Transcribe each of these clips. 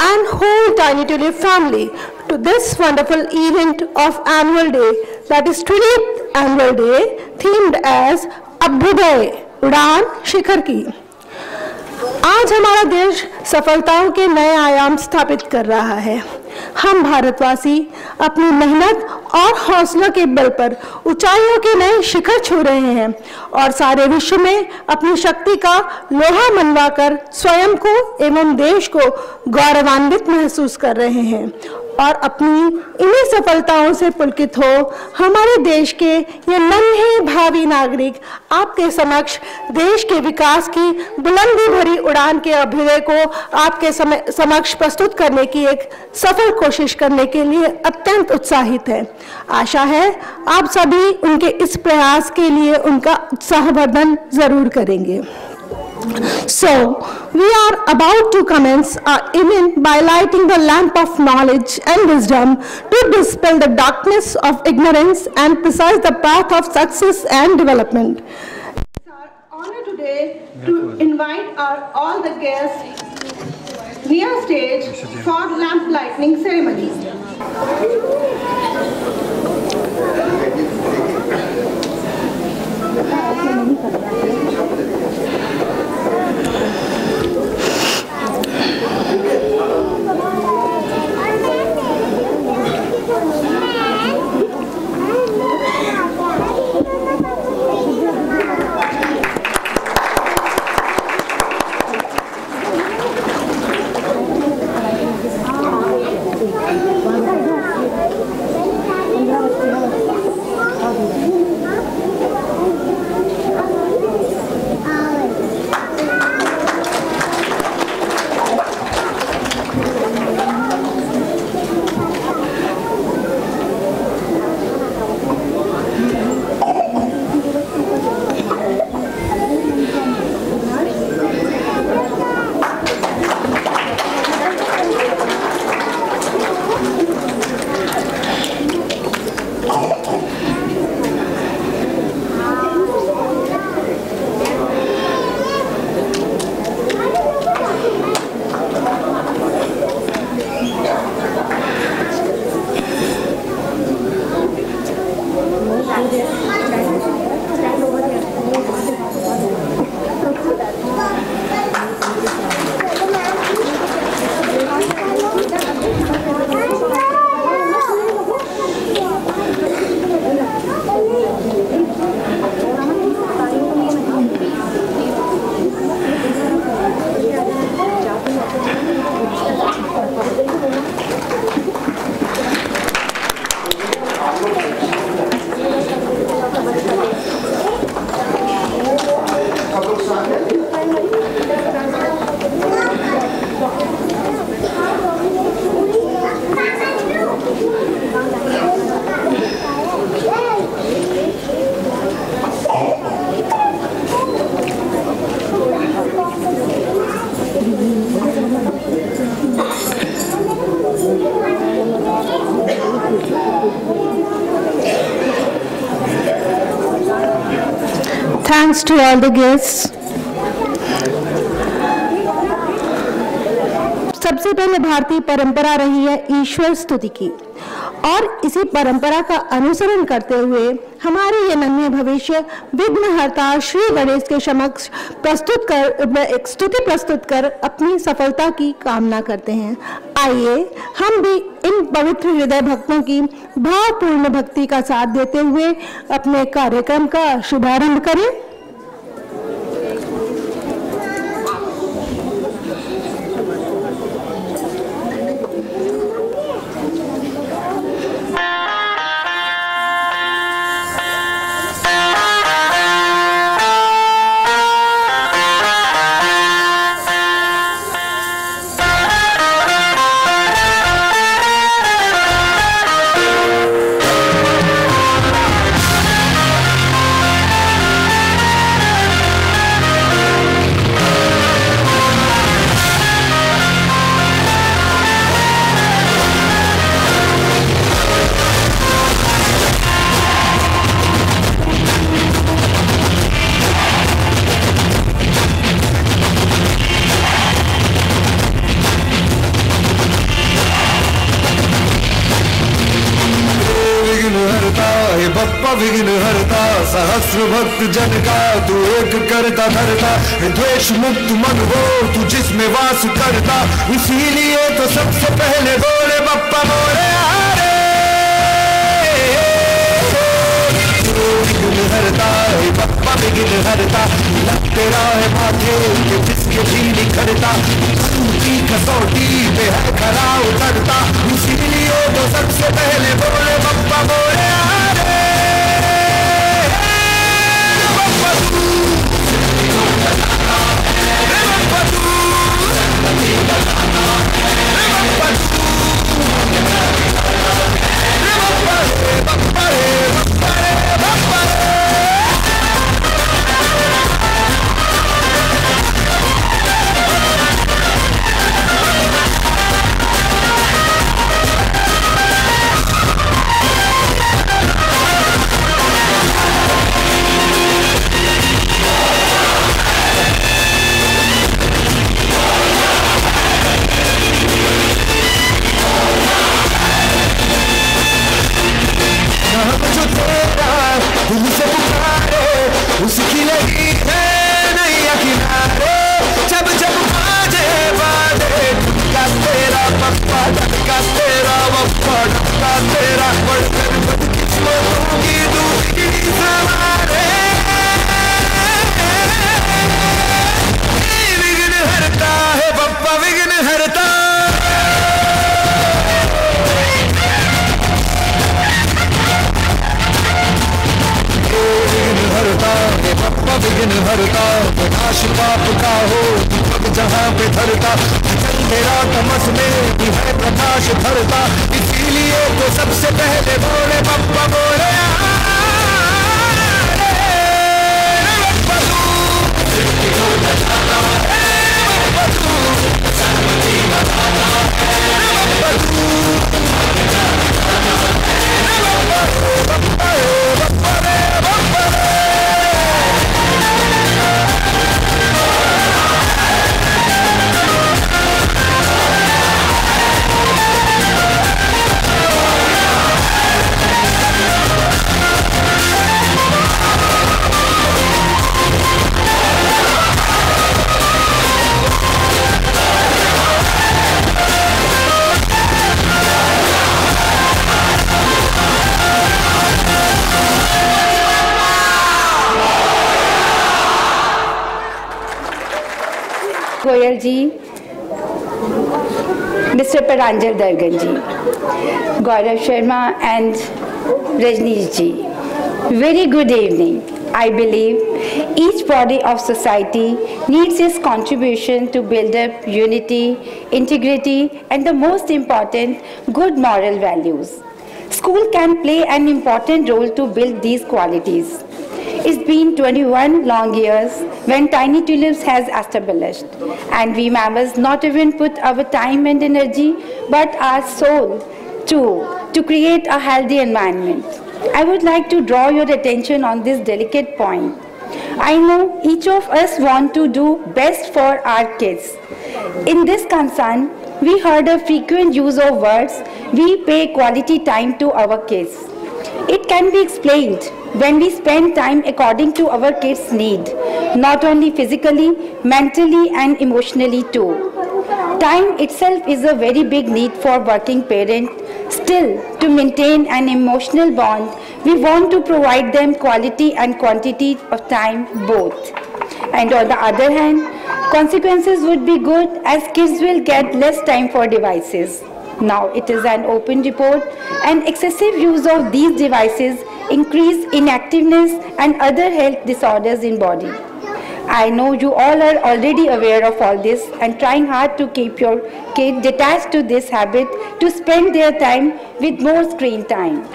and whole Tiny Tulip family to this wonderful event of annual day, that is Tulip Annual Day, themed as Abhyuday उड़ान शिखर की। आज हमारा देश सफलताओं के नए आयाम स्थापित कर रहा है। हम भारतवासी अपनी मेहनत और हौसलों के बल पर ऊंचाइयों के नए शिखर छू रहे हैं और सारे विश्व में अपनी शक्ति का लोहा मनवाकर स्वयं को एवं देश को गौरवान्वित महसूस कर रहे हैं। और अपनी इन्हीं सफलताओं से पुलकित हो हमारे देश के ये नन्हे भावी नागरिक आपके समक्ष देश के विकास की बुलंदी भरी उड़ान के अभ्युदय को आपके समक्ष प्रस्तुत करने की एक सफल कोशिश करने के लिए अत्यंत उत्साहित है। आशा है आप सभी उनके इस प्रयास के लिए उनका उत्साहवर्धन जरूर करेंगे। So, we are about to commence our event by lighting the lamp of knowledge and wisdom to dispel the darkness of ignorance and precise the path of success and development. It's our honor today to invite all the guests near stage for lamp lighting ceremony. Thanks to all the guests. सबसे पहले भारतीय परंपरा रही है ईश्वर स्तुति की और इसी परंपरा का अनुसरण करते हुए हमारे ये नन्हे भविष्य विघ्नहर्ता श्री गणेश के समक्ष स्तुति प्रस्तुत कर अपनी सफलता की कामना करते हैं। आइए हम भी इन पवित्र हृदय भक्तों की भावपूर्ण भक्ति का साथ देते हुए अपने कार्यक्रम का शुभारंभ करें। बप्पा विघ्न हरता, सहस्र भक्त जन का तू एक करता धरता, द्वेष मुक्त मन हो तू जिसमें वास करता, इसीलिए तो सबसे पहले बोले बप्पा बोले हरे। विघ्न हरता है बप्पा विघ्न हरता, लग तेरा है माथे के जिसके भी निखरता, की कसौटी पे है खरा उतरता, इसीलिए तो सबसे पहले बोले बप्पा बोले हरे। बप्पा तू बप्पा तू उसकी लगी है नैया किनारे, जब जब बाजे बाजे का तेरा बप्पा, का तेरा बप्पा, का तेरा बढ़कर बदकिस्मतों की दूसरी सवारे। विघ्न हरता है बप्पा विघ्न हरता, बप्पा विघ्न हरता, प्रकाश पाप का हो दीपक जहाँ पे धरता, चल तेरा तमस में भी है प्रकाश भरता, इसीलिए तो सबसे पहले बोले बप्पा बोले गोयल जी, Mr. Paranjal Dargan ji, Gaurav Sharma and Rajneesh ji. Very good evening. I believe each body of society needs its contribution to build up unity, integrity and the most important, good moral values. School can play an important role to build these qualities. It's been 21 long years when Tiny Tulips has established, and we members not even put our time and energy but our soul to create a healthy environment. I would like to draw your attention on this delicate point. I know each of us want to do best for our kids. In this concern, we heard a frequent use of words, we pay quality time to our kids. It can be explained when we spend time according to our kids' need, not only physically, mentally and emotionally too. Time itself is a very big need for working parent. Still, to maintain an emotional bond, we want to provide them quality and quantity of time both. And on the other hand, consequences would be good as kids will get less time for devices. Now it is an open report, and excessive use of these devices increase inactiveness and other health disorders in body. I know you all are already aware of all this and trying hard to keep your kid detached to this habit to spend their time with more screen time.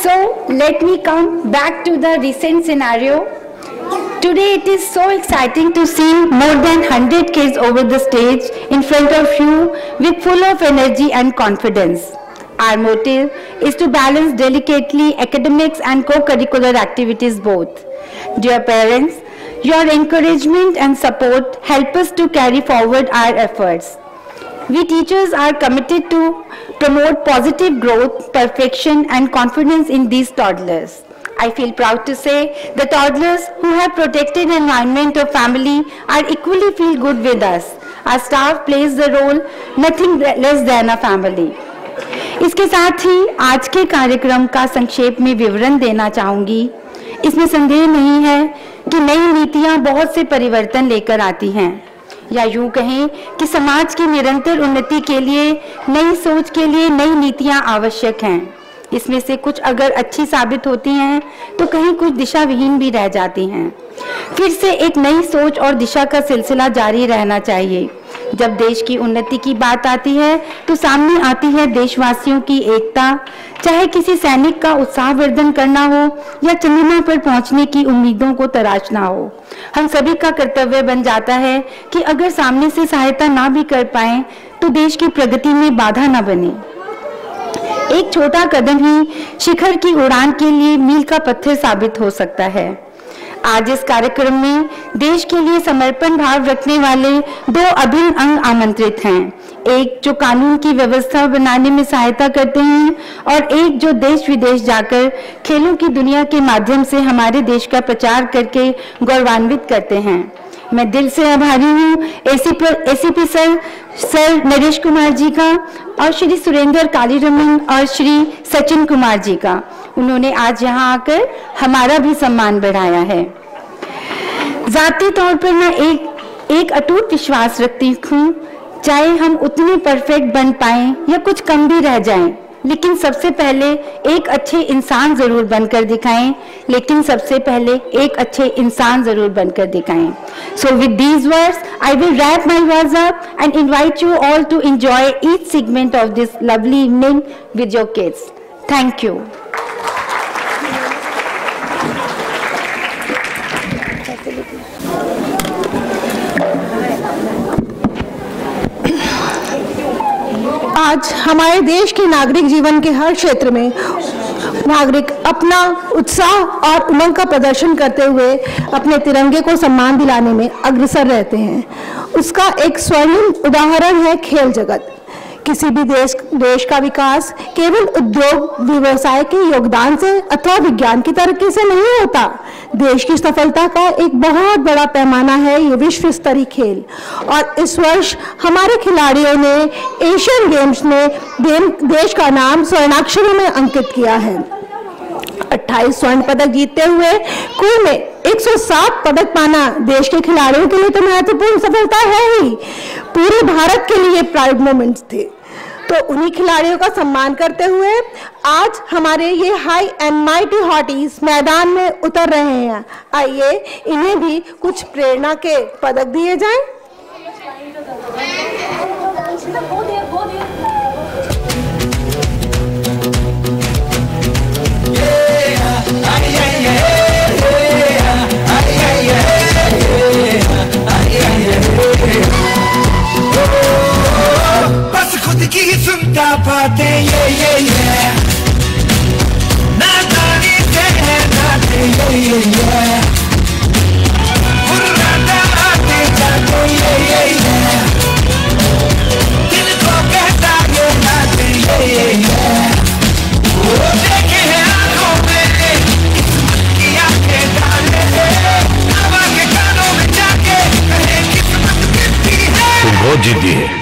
So let me come back to the recent scenario. Today it is so exciting to see more than 100 kids over the stage in front of you with full of energy and confidence. Our motive is to balance delicately academics and co-curricular activities both. Dear parents, your encouragement and support help us to carry forward our efforts. We teachers are committed to promote positive growth, perfection and confidence in these toddlers. I feel proud to say the toddlers who have protected environment of family are equally feel good with us. Our staff plays the role nothing less than a family. इसके साथ ही आज के कार्यक्रम का संक्षेप में विवरण देना चाहूँगी। इसमें संदेह नहीं है कि नई नीतियाँ बहुत से परिवर्तन लेकर आती हैं, या यूँ कहें कि समाज की निरंतर उन्नति के लिए नई सोच के लिए नई नीतियाँ आवश्यक हैं। इसमें से कुछ अगर अच्छी साबित होती हैं तो कहीं कुछ दिशा विहीन भी रह जाती हैं। फिर से एक नई सोच और दिशा का सिलसिला जारी रहना चाहिए। जब देश की उन्नति की बात आती है तो सामने आती है देशवासियों की एकता, चाहे किसी सैनिक का उत्साहवर्धन करना हो या चंद्रमा पर पहुंचने की उम्मीदों को तराशना हो। हम सभी का कर्तव्य बन जाता है कि अगर सामने से सहायता ना भी कर पाएं तो देश की प्रगति में बाधा न बने। एक छोटा कदम ही शिखर की उड़ान के लिए मील का पत्थर साबित हो सकता है। आज इस कार्यक्रम में देश के लिए समर्पण भाव रखने वाले दो अभिन्न अंग आमंत्रित हैं, एक जो कानून की व्यवस्था बनाने में सहायता करते हैं और एक जो देश विदेश जाकर खेलों की दुनिया के माध्यम से हमारे देश का प्रचार करके गौरवान्वित करते हैं। मैं दिल से आभारी हूँ एसीपी सर नरेश कुमार जी का और श्री सुरेंद्र कालीरमन और श्री सचिन कुमार जी का। उन्होंने आज यहाँ आकर हमारा भी सम्मान बढ़ाया है। जाती तौर पर मैं एक अटूट विश्वास रखती हूँ, चाहे हम उतने परफेक्ट बन पाएं या कुछ कम भी रह जाएं, लेकिन सबसे पहले एक अच्छे इंसान जरूर बनकर दिखाएं, So with these words, I will wrap my words up and invite you all to enjoy each segment of this lovely evening with your kids. Thank you. आज हमारे देश के नागरिक जीवन के हर क्षेत्र में नागरिक अपना उत्साह और उमंग का प्रदर्शन करते हुए अपने तिरंगे को सम्मान दिलाने में अग्रसर रहते हैं। उसका एक स्वर्णिम उदाहरण है खेल जगत। किसी भी देश का विकास केवल उद्योग व्यवसाय के योगदान से अथवा विज्ञान की तरक्की से नहीं होता। देश की सफलता का एक बहुत बड़ा पैमाना है ये विश्व स्तरीय खेल, और इस वर्ष हमारे खिलाड़ियों ने एशियन गेम्स में देश का नाम स्वर्णाक्षरों में अंकित किया है। 28 स्वर्ण पदक जीतते हुए कुल में 107 पदक पाना देश के खिलाड़ियों के लिए तो महत्वपूर्ण सफलता है ही, पूरे भारत के लिए प्राउड मोमेंट्स थे। तो उन्हीं खिलाड़ियों का सम्मान करते हुए आज हमारे ये हाई एंड माइटी हॉटीज मैदान में उतर रहे हैं। आइए इन्हें भी कुछ प्रेरणा के पदक दिए जाएं। की सुनता बातें ये नादानी से है नाते ये मुर्रादा आते जाते ये दिल को कहता ये नाते ये वो देखे हैं आंखों में किस्मत की आंखें डाले हवा के कानों में जाके कहे किस्मत कितनी है। तुम बहुत जिद्दी है।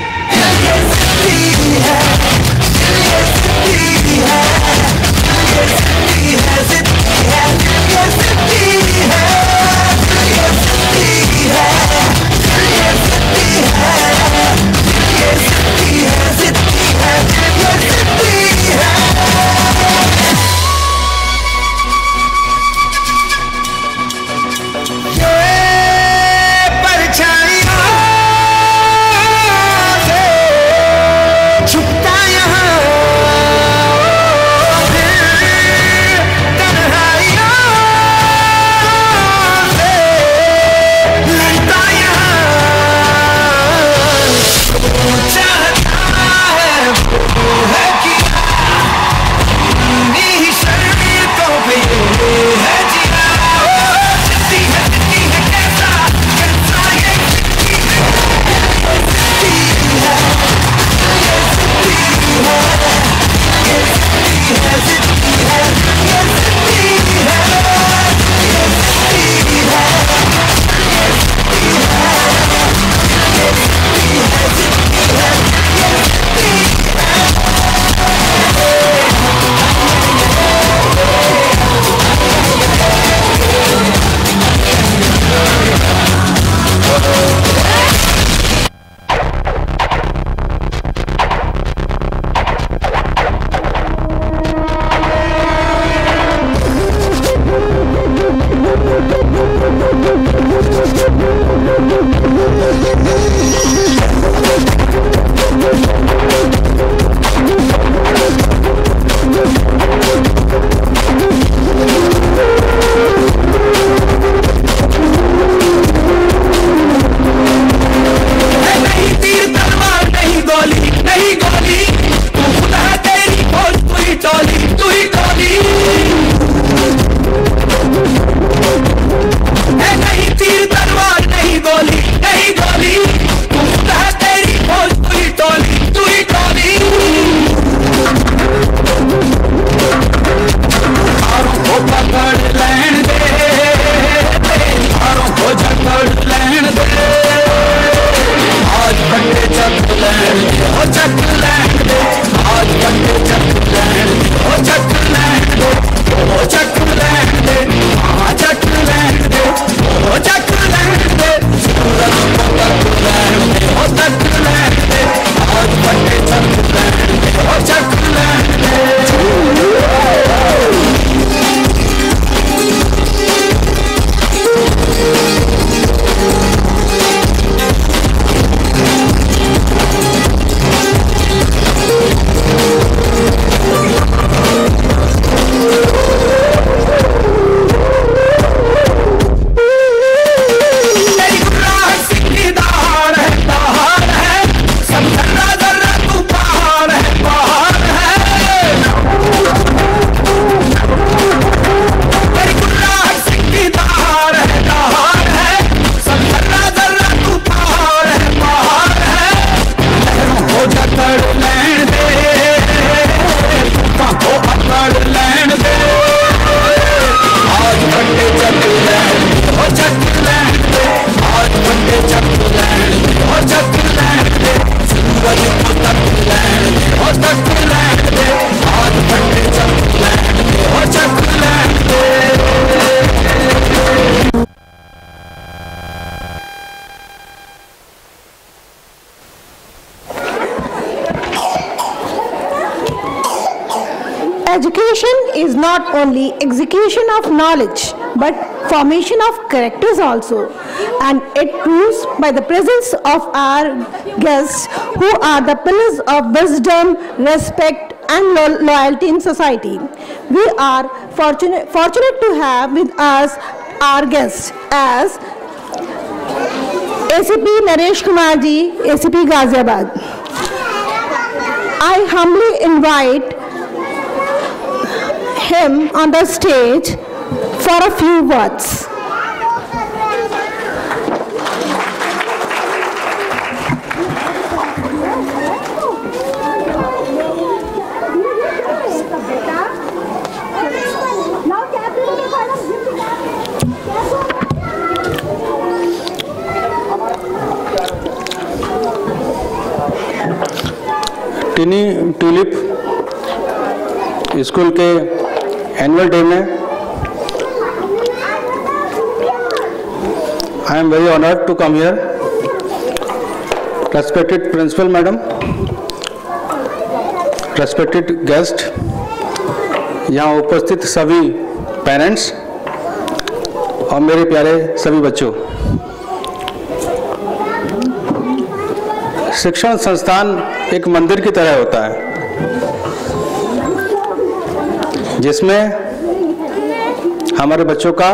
Education is not only execution of knowledge but formation of characters also, and it proves by the presence of our guests who are the pillars of wisdom, respect and loyalty in society. We are fortunate to have with us our guests as ACP Naresh Kumar ji, ACP Ghaziabad. I humbly invite him on the stage for a few words. Tiny tulip school के annual day में I am very honoured to come here. Respected principal madam, respected guest, यहाँ उपस्थित सभी parents और मेरे प्यारे सभी बच्चों. शिक्षण संस्थान एक मंदिर की तरह होता है जिसमें हमारे बच्चों का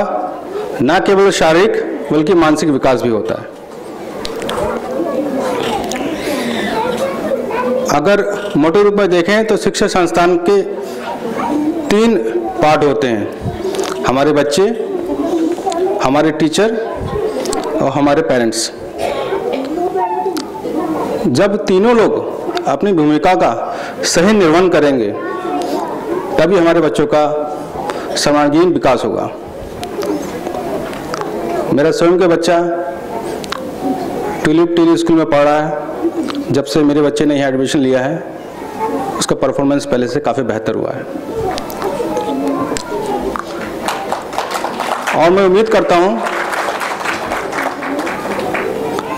न केवल शारीरिक बल्कि मानसिक विकास भी होता है. अगर मोटे रूप में देखें तो शिक्षा संस्थान के 3 पार्ट होते हैं: हमारे बच्चे, हमारे टीचर और हमारे पेरेंट्स. जब तीनों लोग अपनी भूमिका का सही निर्वहन करेंगे तभी हमारे बच्चों का सर्वांगीण विकास होगा. मेरा स्वयं का बच्चा ट्यूलिप टी स्कूल में पढ़ रहा है. जब से मेरे बच्चे ने यहाँ एडमिशन लिया है उसका परफॉर्मेंस पहले से काफ़ी बेहतर हुआ है और मैं उम्मीद करता हूँ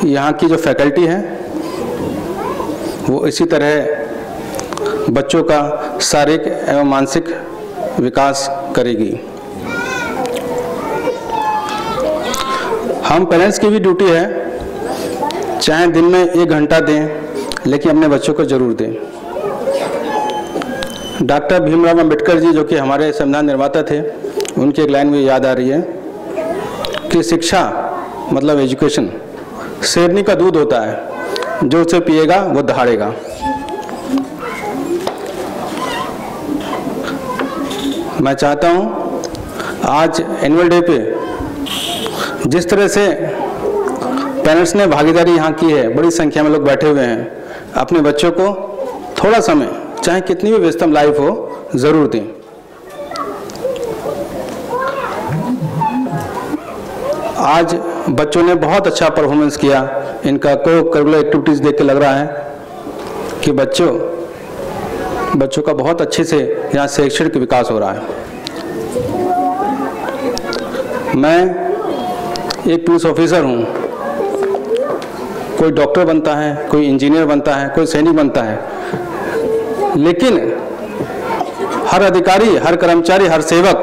यहाँ की जो फैकल्टी है वो इसी तरह बच्चों का शारीरिक एवं मानसिक विकास करेगी. हम पेरेंट्स की भी ड्यूटी है, चाहे दिन में 1 घंटा दें लेकिन अपने बच्चों को जरूर दें. डॉक्टर भीमराव अंबेडकर जी जो कि हमारे संविधान निर्माता थे, उनकी एक लाइन मुझे याद आ रही है कि शिक्षा मतलब एजुकेशन शेरनी का दूध होता है, जो उसे पिएगा वो दहाड़ेगा. मैं चाहता हूँ आज एनुअल डे पे जिस तरह से पेरेंट्स ने भागीदारी यहाँ की है, बड़ी संख्या में लोग बैठे हुए हैं, अपने बच्चों को थोड़ा समय, चाहे कितनी भी व्यस्तम लाइफ हो, ज़रूर दें. आज बच्चों ने बहुत अच्छा परफॉर्मेंस किया. इनका को करिकुलर एक्टिविटीज़ देख के लग रहा है कि बच्चों का बहुत अच्छे से यहाँ शैक्षणिक विकास हो रहा है. मैं एक पुलिस ऑफिसर हूँ. कोई डॉक्टर बनता है, कोई इंजीनियर बनता है, कोई सैनिक बनता है, लेकिन हर अधिकारी, हर कर्मचारी, हर सेवक,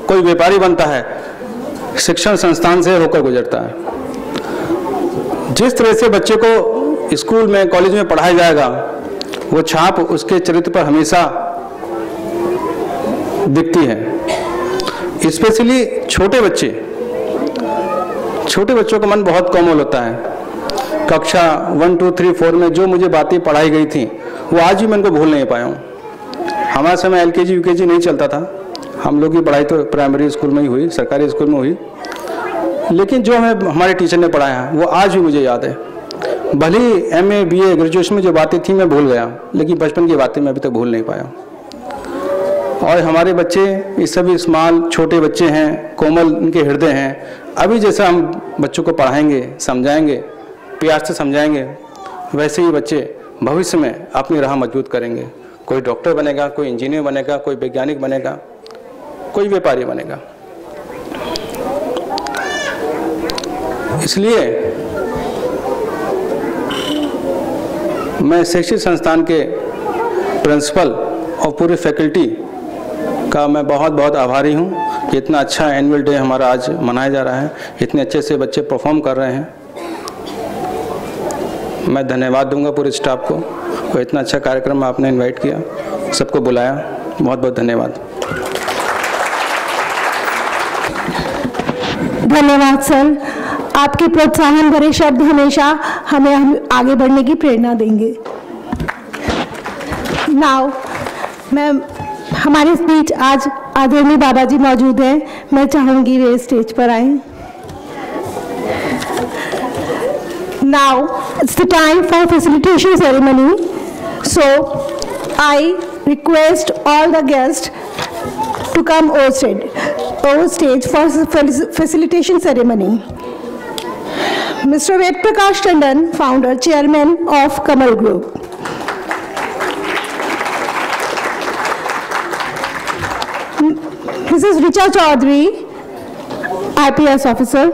कोई व्यापारी बनता है, शिक्षण संस्थान से होकर गुजरता है. जिस तरह से बच्चे को स्कूल में, कॉलेज में पढ़ाया जाएगा, वो छाप उसके चरित्र पर हमेशा दिखती है. स्पेशली छोटे बच्चों का मन बहुत कोमल होता है. कक्षा 1, 2, 3, 4 में जो मुझे बातें पढ़ाई गई थी वो आज भी मैं उनको भूल नहीं पाया हूँ. हमारे समय LKG UKG नहीं चलता था. हम लोग की पढ़ाई तो प्राइमरी स्कूल में ही हुई, सरकारी स्कूल में हुई, लेकिन जो हमें हमारे टीचर ने पढ़ाया वो आज भी मुझे याद है. भले ही MA BA ग्रेजुएशन में जो बातें थी मैं भूल गया, लेकिन बचपन की बातें मैं अभी तक भूल नहीं पाया. और हमारे बच्चे ये सभी स्मॉल छोटे बच्चे हैं, कोमल उनके हृदय हैं. अभी जैसा हम बच्चों को पढ़ाएंगे, समझाएंगे, प्यार से समझाएंगे, वैसे ही बच्चे भविष्य में अपनी राह मजबूत करेंगे. कोई डॉक्टर बनेगा, कोई इंजीनियर बनेगा, कोई वैज्ञानिक बनेगा, कोई व्यापारी बनेगा. इसलिए मैं शैक्षिक संस्थान के प्रिंसिपल और पूरी फैकल्टी का मैं बहुत बहुत आभारी हूँ कि इतना अच्छा एनुअल डे हमारा आज मनाया जा रहा है, इतने अच्छे से बच्चे परफॉर्म कर रहे हैं। मैं धन्यवाद दूंगा पूरे स्टाफ को, और इतना अच्छा कार्यक्रम आपने इनवाइट किया, सबको बुलाया, बहुत बहुत धन्यवाद। धन्यवाद सर, आपके प्रोत्साहन भरे शब्द हमेशा हमें आगे बढ़ने की प्रेरणा देंगे। नाउ हमारे बीच आज आदरणीय बाबा जी मौजूद हैं, मैं चाहूँगी वे स्टेज पर आएं। Now it's the time for facilitation ceremony, so I request all the guests to come over stage for facilitation ceremony. Mr. Ved Prakash Tandon, founder, chairman of Kamal Group. Mrs. Richa Chaudhary, IPS officer.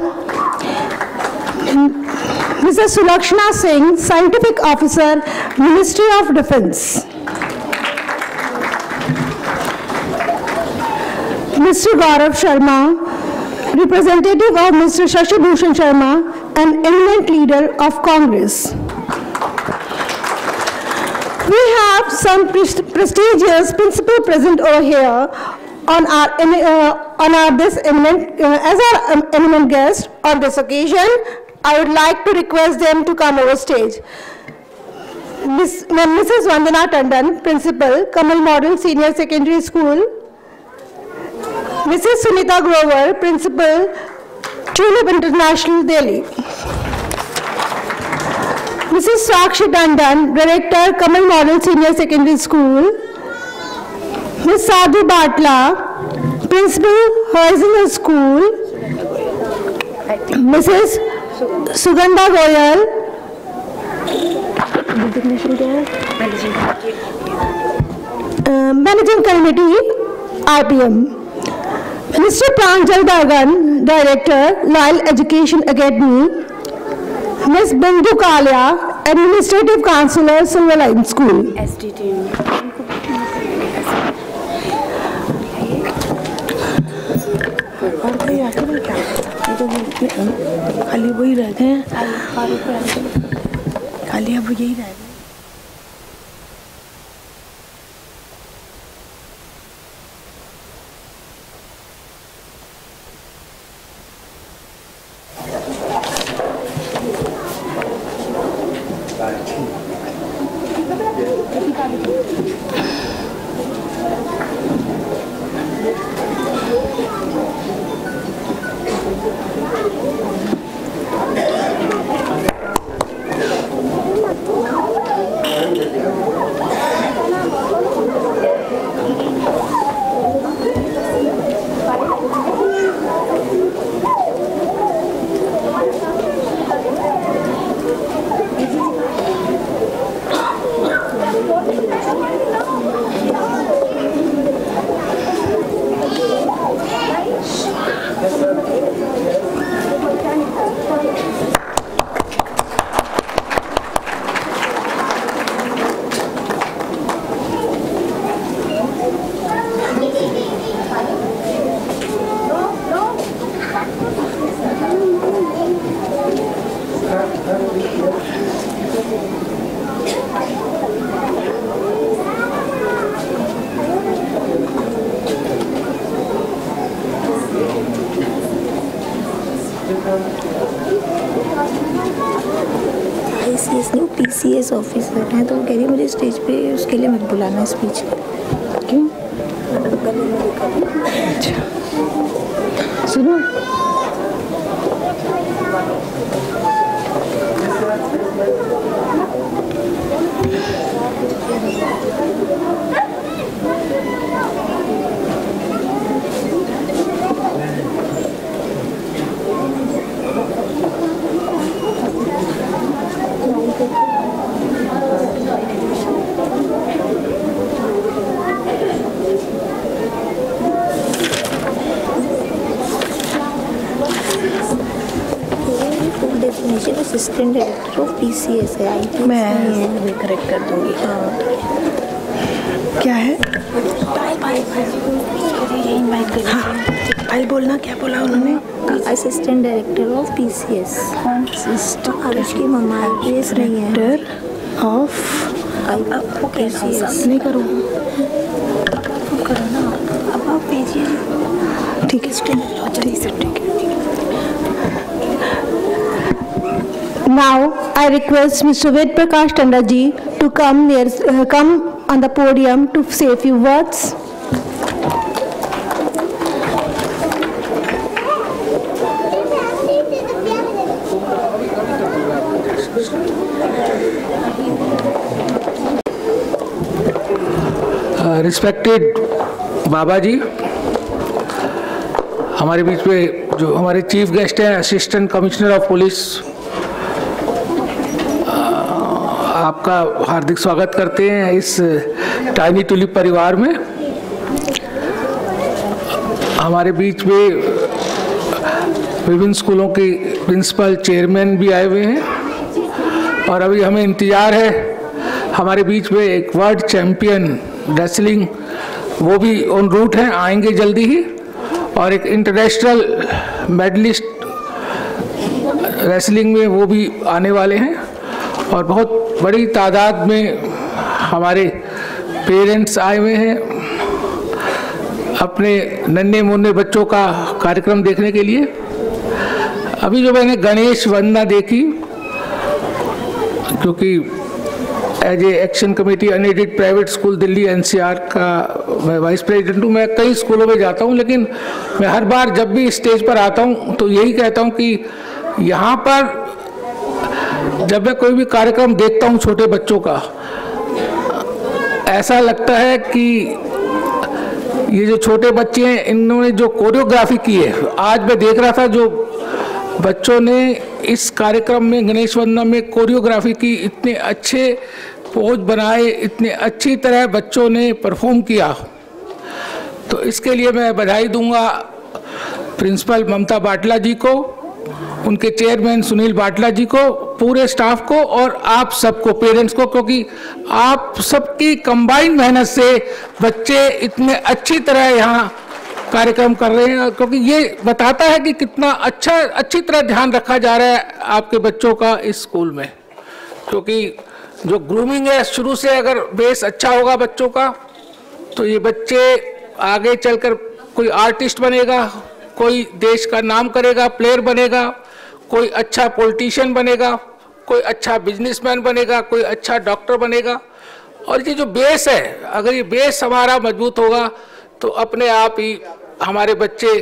Mrs. Sulakshana Singh, scientific officer, Ministry of Defence. Mr. Gaurav Sharma, representative of Mr. Shashi Bhushan Sharma, an eminent leader of Congress. We have some prestigious principal present over here on our this eminent as our eminent guest on this occasion. I would like to request them to come over stage. Mrs. Vandana Tandon, Principal, Kamal Model Senior Secondary School. Mrs. Sunita Grover, Principal, Tulip International, Delhi. Mrs. Sakshi Tandon, Director, Kamal Model Senior Secondary School. Ms. Sadhu Batla, Principal, Horizontal School. Mrs. Sugandha Goyal, Managing Committee, IPM. Mr. Pranjal Dagan, Director, Lyle Education Academy. Ms. Bindu Kalia, Administrative Counselor, Silverline School. खाली वही रह गए हैं, खाली अब यही रह गए। PCS ऑफिसर हैं, तो वो कह रही है मुझे स्टेज पे उसके लिए मत बुलाना स्पीच। क्यों? अच्छा सुनो, असिस्टेंट डायरेक्टर ऑफ PCS है, मैं करेक्ट कर दूंगी। क्या है? फाइल बोलना, क्या बोला उन्होंने? Assistant director of PCS. Aarush की मम्मा रेस रही है। Director of PCS. नहीं करो, करो ना, अब आप भेजिए। ठीक है, ठीक है। Now I request Mr. Ved Prakash Tanda ji to come on the podium to say a few words. Respected Baba ji, हमारे बीच में जो हमारे चीफ गेस्ट हैं असिस्टेंट कमिश्नर ऑफ पुलिस, आपका हार्दिक स्वागत करते हैं इस टाइनी टुलिप परिवार में। हमारे बीच में विभिन्न स्कूलों के प्रिंसिपल चेयरमैन भी आए हुए हैं और अभी हमें इंतज़ार है हमारे बीच में एक वर्ल्ड चैम्पियन रेसलिंग, वो भी ऑन रूट हैं, आएंगे जल्दी ही, और एक इंटरनेशनल मेडलिस्ट रेसलिंग में वो भी आने वाले हैं। और बहुत बड़ी तादाद में हमारे पेरेंट्स आए हुए हैं अपने नन्हे मुन्ने बच्चों का कार्यक्रम देखने के लिए। अभी जो मैंने गणेश वंदना देखी, क्योंकि as a action committee unaided private school Delhi NCR का मैं वाइस प्रेसिडेंट हूँ। मैं कई स्कूलों में जाता हूँ, लेकिन मैं हर बार जब भी स्टेज पर आता हूँ तो यही कहता हूँ कि यहाँ पर जब मैं कोई भी कार्यक्रम देखता हूँ छोटे बच्चों का, ऐसा लगता है कि ये जो छोटे बच्चे हैं इन्होंने जो कोरियोग्राफी की है, आज मैं देख रहा था जो बच्चों ने इस कार्यक्रम में गणेश वंदना में कोरियोग्राफी की, इतने अच्छे पोज बनाए, इतने अच्छी तरह बच्चों ने परफॉर्म किया। तो इसके लिए मैं बधाई दूंगा प्रिंसिपल ममता बाटला जी को, उनके चेयरमैन सुनील बाटला जी को, पूरे स्टाफ को और आप सबको, पेरेंट्स को, क्योंकि आप सबकी कंबाइंड मेहनत से बच्चे इतने अच्छी तरह यहाँ कार्यक्रम कर रहे हैं, क्योंकि ये बताता है कि कितना अच्छी तरह ध्यान रखा जा रहा है आपके बच्चों का इस स्कूल में। क्योंकि जो ग्रूमिंग है, शुरू से अगर बेस अच्छा होगा बच्चों का, तो ये बच्चे आगे चलकर कोई आर्टिस्ट बनेगा, कोई देश का नाम करेगा, प्लेयर बनेगा, कोई अच्छा पॉलिटिशियन बनेगा, कोई अच्छा बिजनेसमैन बनेगा, कोई अच्छा डॉक्टर बनेगा। और ये जो बेस है, अगर ये बेस हमारा मजबूत होगा तो अपने आप ही हमारे बच्चे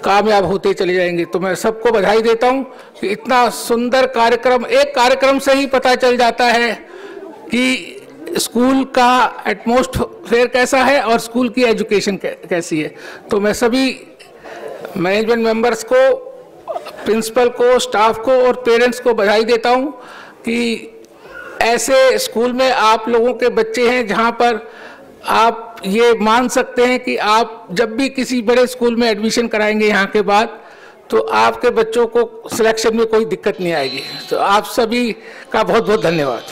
कामयाब होते चले जाएंगे। तो मैं सबको बधाई देता हूँ कि इतना सुंदर कार्यक्रम, एक कार्यक्रम से ही पता चल जाता है कि स्कूल का एटमॉस्फेयर कैसा है और स्कूल की एजुकेशन कैसी है। तो मैं सभी मैनेजमेंट मेंबर्स को, प्रिंसिपल को, स्टाफ को और पेरेंट्स को बधाई देता हूँ कि ऐसे स्कूल में आप लोगों के बच्चे हैं जहाँ पर आप ये मान सकते हैं कि आप जब भी किसी बड़े स्कूल में एडमिशन कराएंगे यहाँ के बाद, तो आपके बच्चों को सिलेक्शन में कोई दिक्कत नहीं आएगी। तो आप सभी का बहुत बहुत धन्यवाद।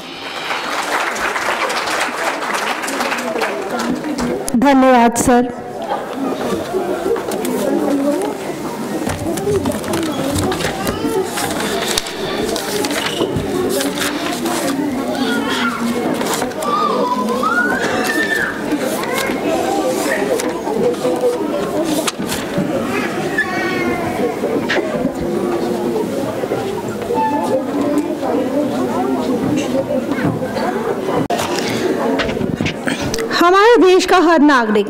धन्यवाद सर। हमारे देश का हर नागरिक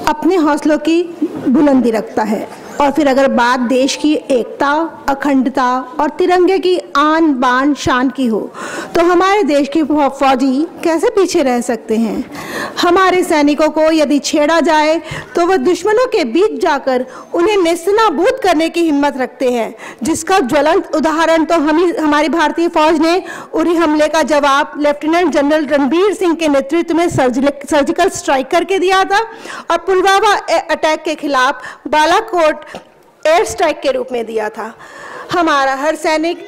अपने हौसलों की बुलंदी रखता है, और फिर अगर बात देश की एकता, अखंडता और तिरंगे की आन बान शान की हो, तो हमारे देश के फौजी कैसे पीछे रह सकते हैं। हमारे सैनिकों को यदि छेड़ा जाए तो वह दुश्मनों के बीच जाकर उन्हें नेस्तनाबूद करने की हिम्मत रखते हैं, जिसका ज्वलंत उदाहरण तो हमारी भारतीय फौज ने उरी हमले का जवाब लेफ्टिनेंट जनरल रणबीर सिंह के नेतृत्व में सर्जिकल स्ट्राइक करके दिया था, और पुलवामा अटैक के खिलाफ बालाकोट एयर स्ट्राइक के रूप में दिया था। हमारा हर सैनिक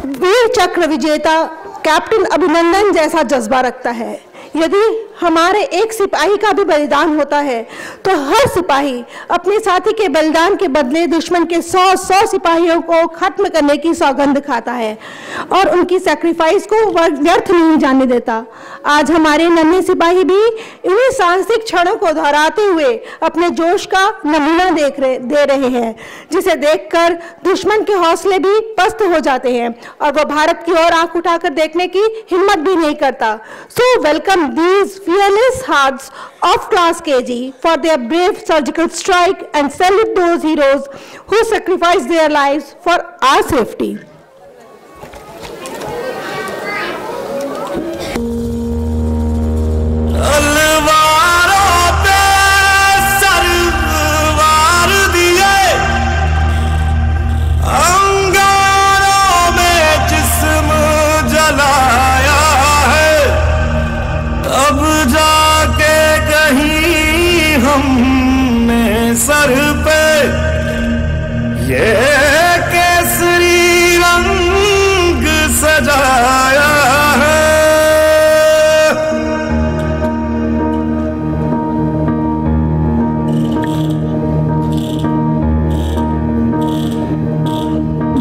वीर चक्र विजेता कैप्टन अभिनंदन जैसा जज्बा रखता है। यदि हमारे एक सिपाही का भी बलिदान होता है तो हर सिपाही अपने साथी के बलिदान के बदले दुश्मन के 100 सिपाहियों को खत्म करने की सौगंध खाता है और उनकी सैक्रिफाइस को व्यर्थ नहीं जाने देता। आज हमारे नन्हे सिपाही भी इन्हीं साहसिक क्षणों को दोहराते हुए अपने जोश का नमूना दे रहे हैं, जिसे देखकर दुश्मन के हौसले भी पस्त हो जाते हैं और वह भारत की ओर आंख उठाकर देखने की हिम्मत भी नहीं करता। So welcome these fearless hearts of class KG for their brave surgical strike and salute those heroes who sacrificed their lives for our safety. Sir पे ये केसरी रंग सजाया है।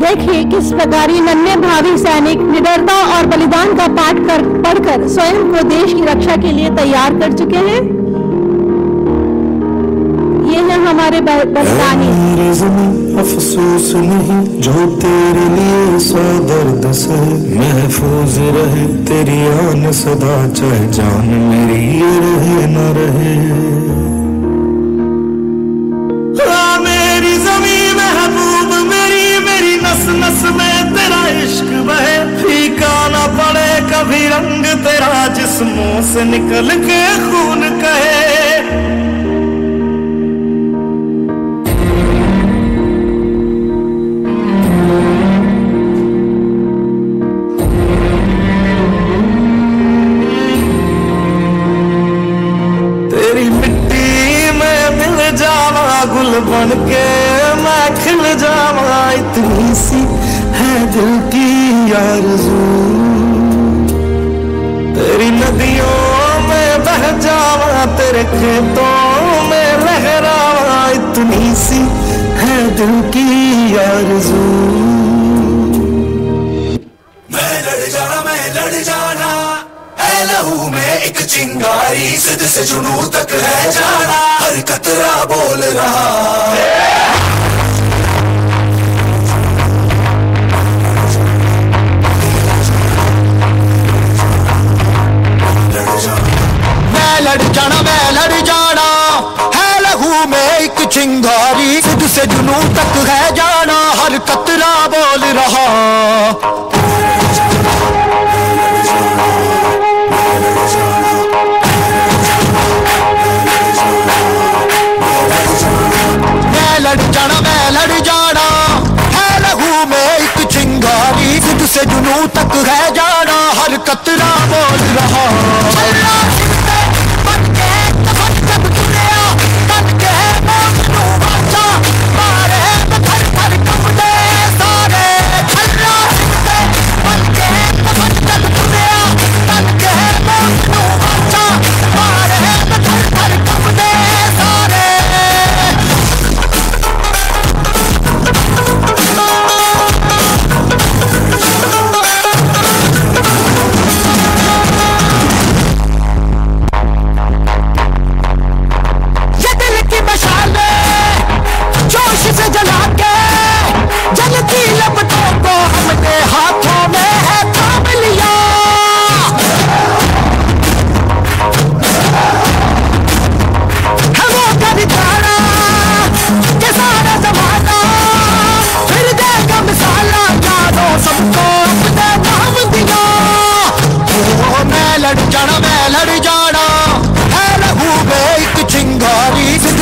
देखिए किस प्रकार ये नन्हे भावी सैनिक निडरता और बलिदान का पाठ पढ़कर स्वयं को देश की रक्षा के लिए तैयार कर चुके हैं। ये है हमारे बलिदानी। अफसोस नहीं जो तेरे लिए सौ दर्द से महफूज रहे तेरी आन सदा, चाहे जान मेरी ये रहे न रहे। मेरी ज़मीं महबूब मेरी नस नस में तेरा इश्क बहे, फीका न पड़े कभी रंग तेरा जिस्मों से निकल के खून कहे। गुल बन के मैं खिल जावा, इतनी सी है दिल की आरज़ू। तेरी नदियों में बह जावा, तेरे खेतों में लहरावा, इतनी सी है दिल की आरज़ू। मैं लड़ जाना है लहू में एक चिंगारी, सिद से जुनू तक है जाना, हर कतरा बोल रहा मैं लड़ जाना है लहू में एक चिंगारी, सिद से जुनू तक है जाना, हर कतरा बोल रहा। मैं लड़ जाना है लहू में एक चिंगारी, सिद से जुनू तक है जाना, हर कतरा बोल रहा।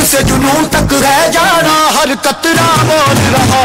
से जुनू तक रह जाना, हर कतरा बोल रहा।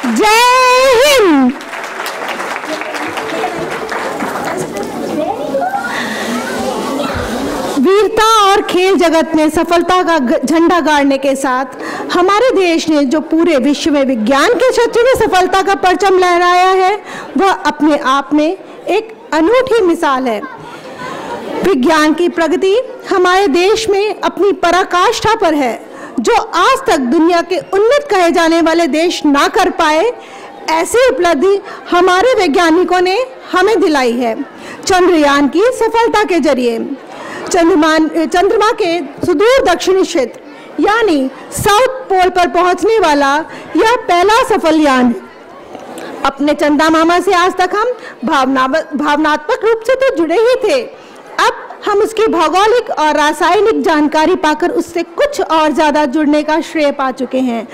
जय हिंद। वीरता और खेल जगत में सफलता का झंडा गाड़ने के साथ हमारे देश ने जो पूरे विश्व में विज्ञान के क्षेत्र में सफलता का परचम लहराया है, वह अपने आप में एक अनूठी मिसाल है। विज्ञान की प्रगति हमारे देश में अपनी पराकाष्ठा पर है, जो आज तक दुनिया के उन्नत कहे जाने वाले देश ना कर पाए। ऐसी उपलब्धि हमारे वैज्ञानिकों ने हमें दिलाई है। चंद्रयान की सफलता के जरिए चंद्रमा के सुदूर दक्षिणी क्षेत्र यानी साउथ पोल पर पहुंचने वाला यह पहला सफल यान। अपने चंदा मामा से आज तक हम भावनात्मक रूप से तो जुड़े ही थे, अब हम उसकी भौगोलिक और रासायनिक जानकारी पाकर उससे कुछ और ज़्यादा जुड़ने का श्रेय पा चुके हैं।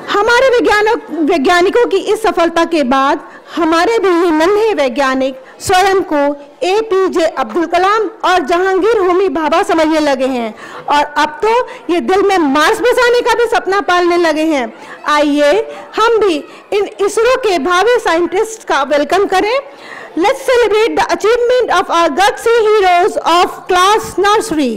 हमारे वैज्ञानिकों की इस सफलता के बाद हमारे भी नन्हे वैज्ञानिक स्वयं को APJ अब्दुल कलाम और जहांगीर होमी भाभा समझने लगे हैं और अब तो ये दिल में मार्स बसाने का भी सपना पालने लगे हैं। आइए हम भी इन इसरो के भावी साइंटिस्ट का वेलकम करें। Let's celebrate the achievement of our gutsy heroes of class nursery.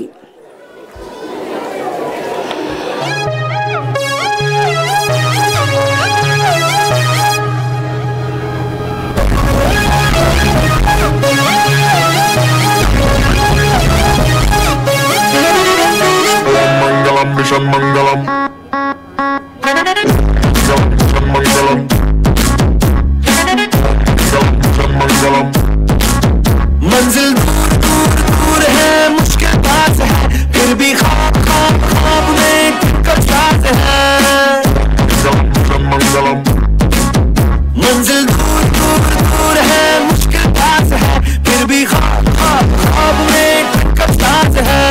Mangalam, Mission Mangalam. Mission Mangalam. Mangalam. मंजिल दूर दूर दूर है, मुश्किल पास है, फिर भी ख्वाब ख्वाब ख्वाब में टिकट साथ है। Mangalam. मंजिल दूर दूर दूर है, मुश्किल पास है, फिर भी ख्वाब ख्वाब ख्वाब में टिकट साथ है।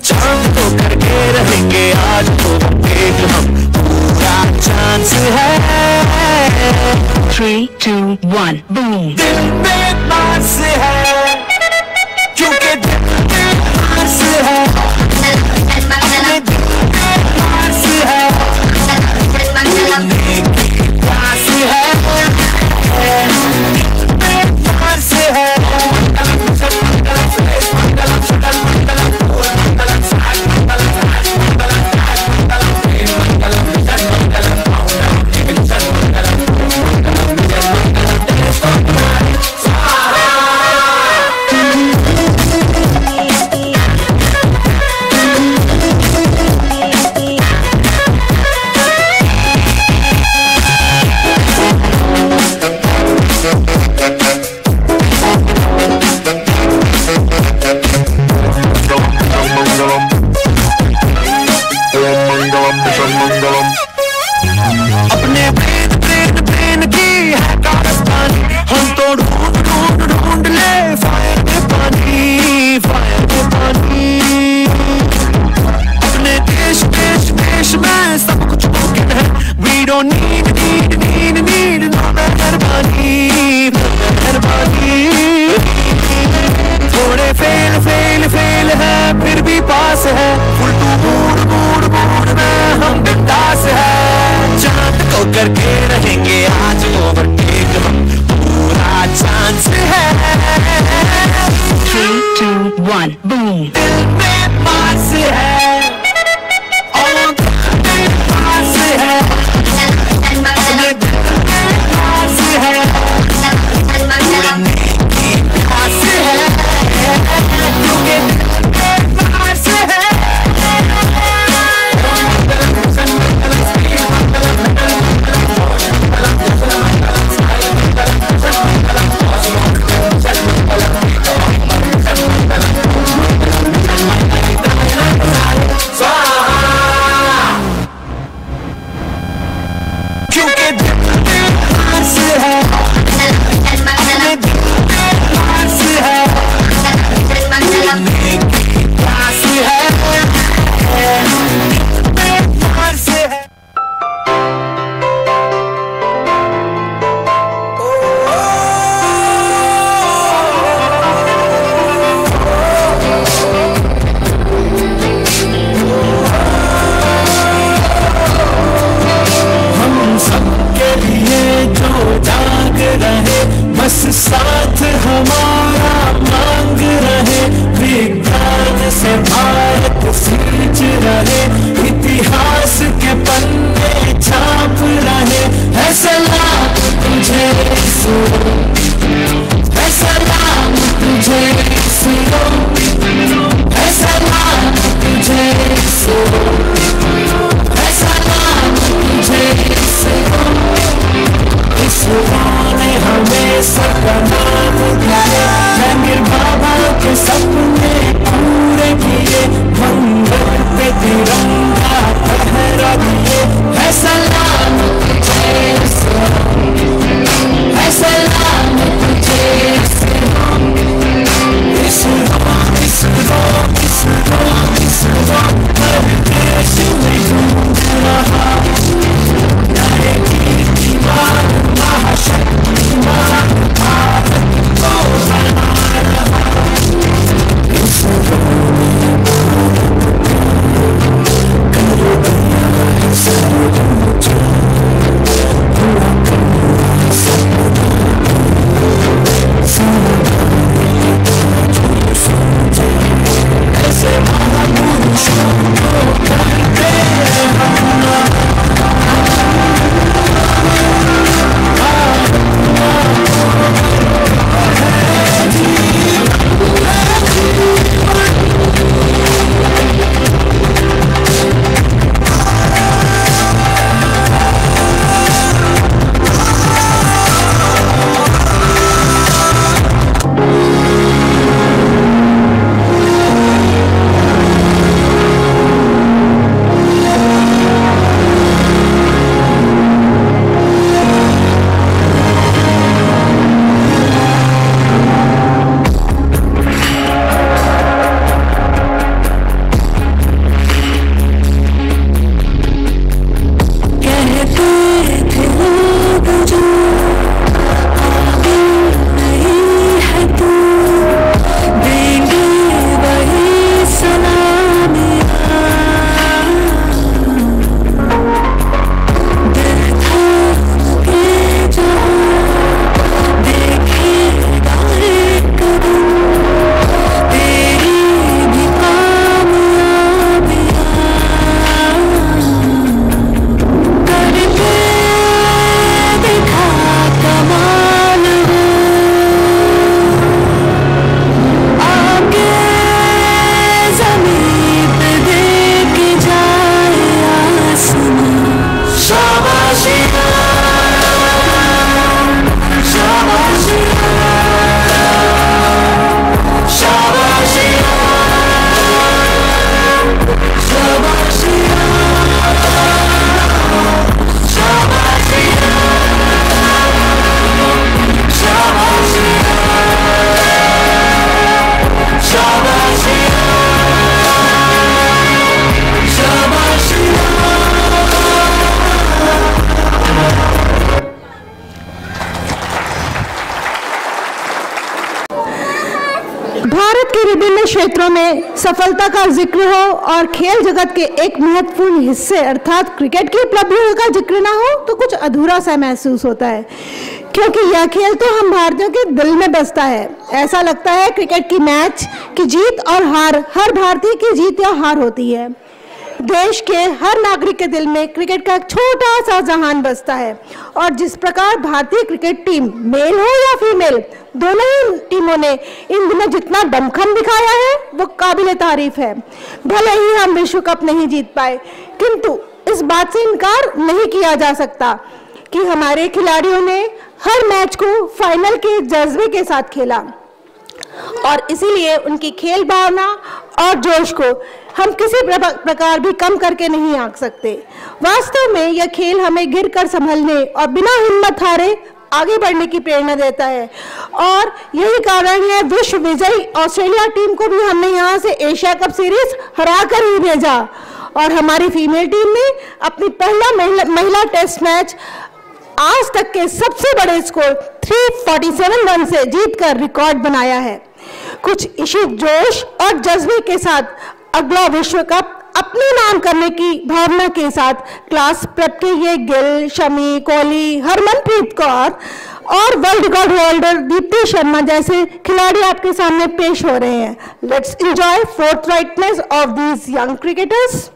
चांद तो करके रहेंगे आज तो एक हम, पूरा चांस है। 3, 2, 1, boom. दिल में बास है, क्योंकि दिल में बास है, अपने दिल में बास है, उड़ने की प्यास है, दिल में बास है। अपने ब्रेन की है कारस्तानी, हम तो ढूंढ ले फायर में पानी, फायर में पानी। अपने देश में सब कुछ मुमकिन है। We don't need no मेहरबानी, थोड़े फेल है फिर भी पास है, फुल टू मूड में हम बिंदास है। चांद को करके रहेंगे आज ओवरटेक हम, पूरा चांस है। 3, 2, 1, boom. दिल में पास है, और दिल में पास है, अपने दिल में पास है, उड़ने की प्यास है, क्योंकि दिल में पास है। बस साथ हमारा मांग रहे, विज्ञान से भारत सींच रहे, इतिहास के पन्ने छाप रहे। है सलाम तुझे सुनो, है सलाम तुझे सुनो, है सलाम तुझे सुनो, है सलाम तुझे सुनो। इसरो ने हमें सबका नाम दिया, जहांगीर बाबा के सपने पूरे किए, मंगल पे तिरंगा फहरा दिए। है सलाम तुझे है सलाम तुझे इसरो, इसरो, इसरो, इसरो, हर देश में गूंज रहा, नए कीर्तिमान महाशक्तिमान भारत को बना रहा। इसरो कर दिया है सर्वोच्च, पूरा करना सपना, ऐसे महापुरुषों को करते क्षेत्रों में सफलता का जिक्र हो और खेल जगत के एक महत्वपूर्ण हिस्से अर्थात क्रिकेट की उपलब्धियों का जिक्र ना हो तो कुछ अधूरा सा महसूस होता है, क्योंकि यह खेल तो हम भारतीयों के दिल में बसता है। ऐसा लगता है क्रिकेट की मैच की जीत और हार हर भारतीय की जीत या हार होती है। देश के हर नागरिक के दिल में क्रिकेट का एक छोटा सा जहान बसता है और जिस प्रकार भारतीय क्रिकेट टीम मेल हो या फीमेल दोनों ही टीमों ने इन दिनों जितना दमखम दिखाया है वो काबिले तारीफ है। भले ही हम विश्व कप नहीं जीत पाए, किंतु इस बात से इनकार नहीं किया जा सकता कि हमारे खिलाड़ियों ने हर मैच को फाइनल के जज्बे के साथ खेला और इसीलिए उनकी खेल भावना और जोश को हम किसी प्रकार भी कम करके नहीं आंक सकते। वास्तव में यह खेल हमें गिरकर संभलने और बिना हिम्मत हारे आगे बढ़ने की प्रेरणा देता है और यही कारण है विश्व विजयी ऑस्ट्रेलिया टीम को भी हमने यहाँ से एशिया कप सीरीज हरा कर ही भेजा और हमारी फीमेल टीम ने अपनी पहला महिला टेस्ट मैच आज तक के सबसे बड़े स्कोर 347 रन से जीतकर रिकॉर्ड बनाया है। कुछ इसी जोश और जज्बे के साथ अगला विश्व कप अपने नाम करने की भावना के साथ क्लास प्रेप के ये गिल, शमी, कोहली, हरमनप्रीत कौर और world record holder Deepti Sharma जैसे खिलाड़ी आपके सामने पेश हो रहे हैं। Let's enjoy forthrightness of these young cricketers.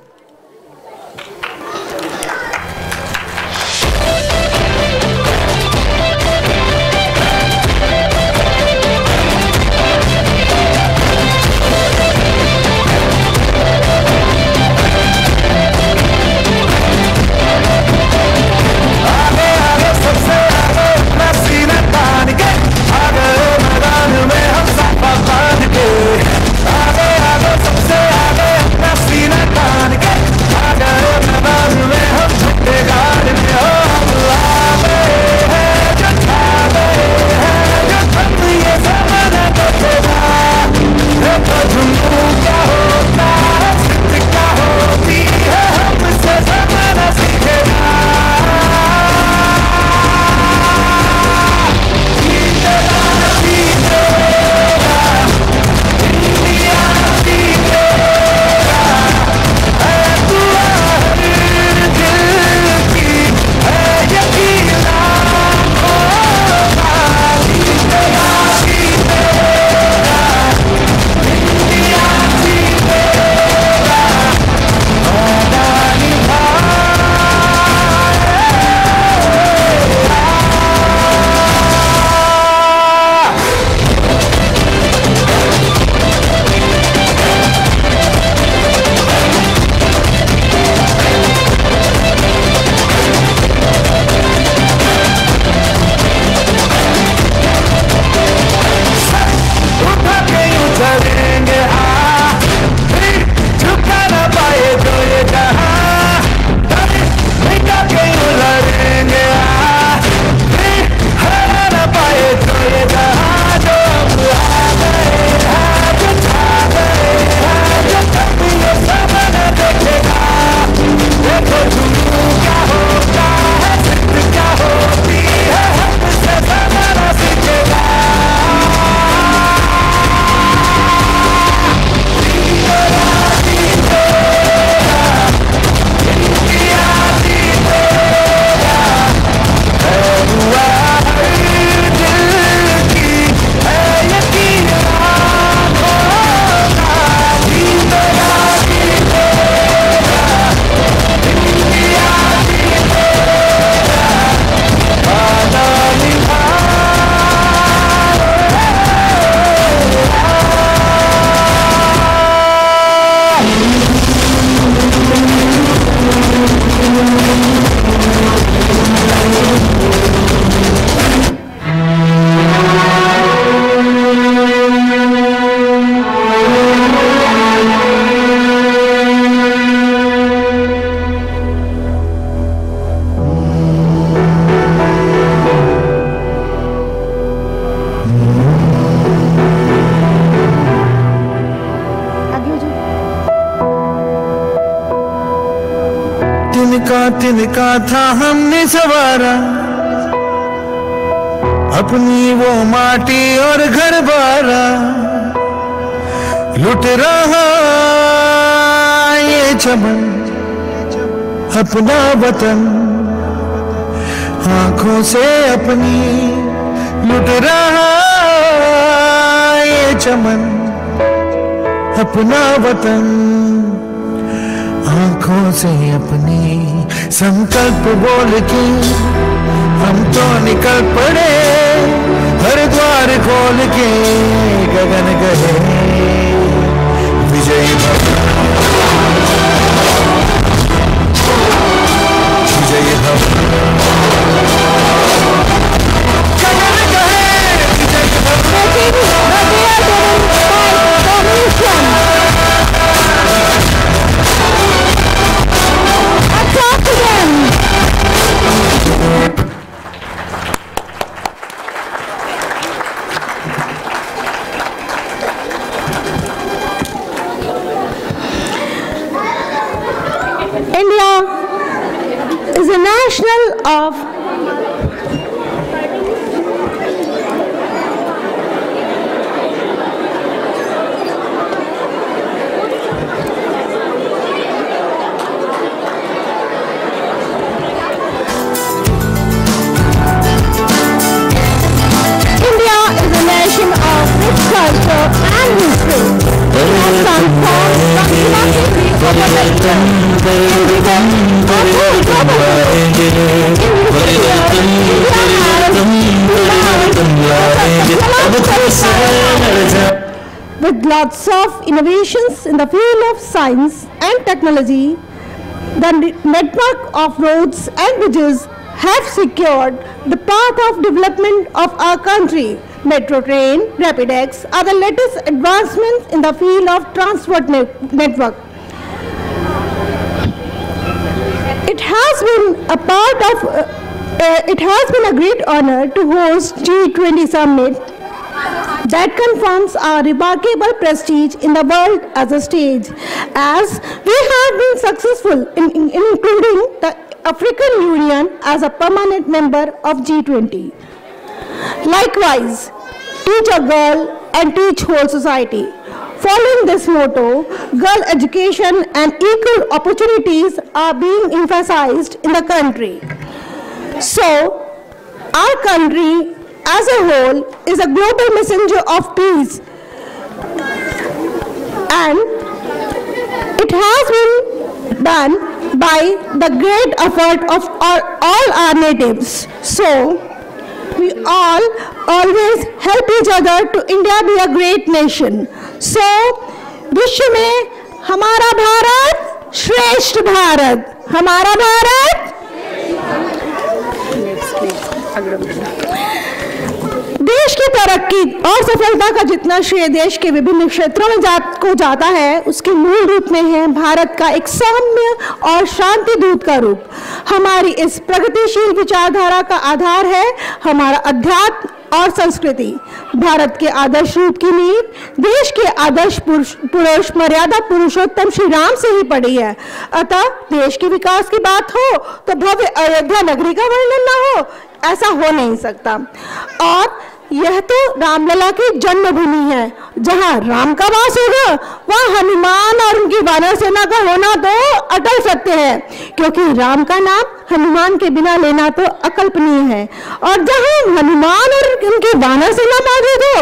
तिनका था हमने सवारा, अपनी वो माटी और घर बारा, लुट रहा ये चमन अपना वतन, आंखों से अपनी लुट रहा ये चमन अपना वतन, आंखों से अपनी संकल्प बोल के हम तो निकल पड़े, हर द्वार खोल के गगन गए विजयी भव, विजयी भव, गगन गए विजयी भव। With lots of innovations in the field of science and technology, the network of roads and bridges have secured the path of development of our country. Metro train, Rapidex are the latest advancements in the field of transport network. It has been a great honor to host G20 Summit that confirms our remarkable prestige in the world as a stage, as we have been successful in including the African Union as a permanent member of G20. Likewise, teach a girl and teach whole society. Following this motto, girl education and equal opportunities are being emphasized in the country. So, our country as a whole is a global messenger of peace, and it has been done by the great effort of all our natives. So, we all always help each other to India be a great nation. So, विश्व में हमारा भारत श्रेष्ठ भारत, हमारा भारत देश की तरक्की और सफलता का जितना श्रेय देश के विभिन्न क्षेत्रों में जाता है, उसके मूल रूप में है भारत का एक सौम्य और शांति दूत का रूप। हमारी इस प्रगतिशील विचारधारा का आधार है हमारा अध्यात्म और संस्कृति। भारत के आदर्श रूप की नींव देश के आदर्श पुरुष मर्यादा पुरुषोत्तम श्री राम से ही पड़ी है। अतः देश के विकास की बात हो तो भव्य अयोध्या नगरी का वर्णन न हो, ऐसा हो नहीं सकता। और यह तो रामलला की जन्मभूमि है, जहां राम का वास होगा वहां हनुमान और उनकी वानर सेना का होना तो अटल सत्य है, क्योंकि राम का नाम हनुमान के बिना लेना तो अकल्पनीय है। और जहां हनुमान और उनकी वानर सेना मौजूद हो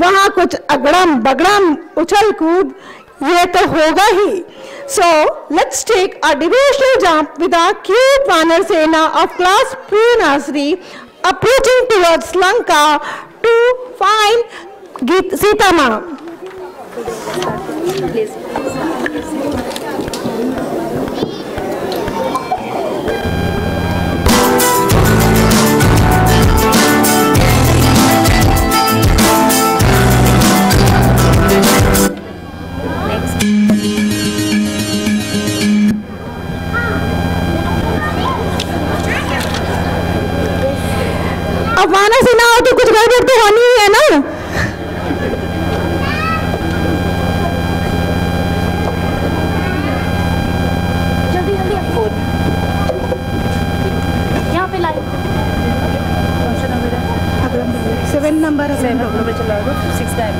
वहां कुछ अगड़म बगड़म उछल कूद ये तो होगा ही। So let's take a devotional jump with our cute Vanar Sena of class pre-nursery approaching towards Lanka to find Sita Ma. अब वानर सेना हो तो कुछ गड़बड़ तो होनी ही है ना। जल्दी जल्दी यहाँ पे लाइव 7 नंबर चला दो 6 टाइम।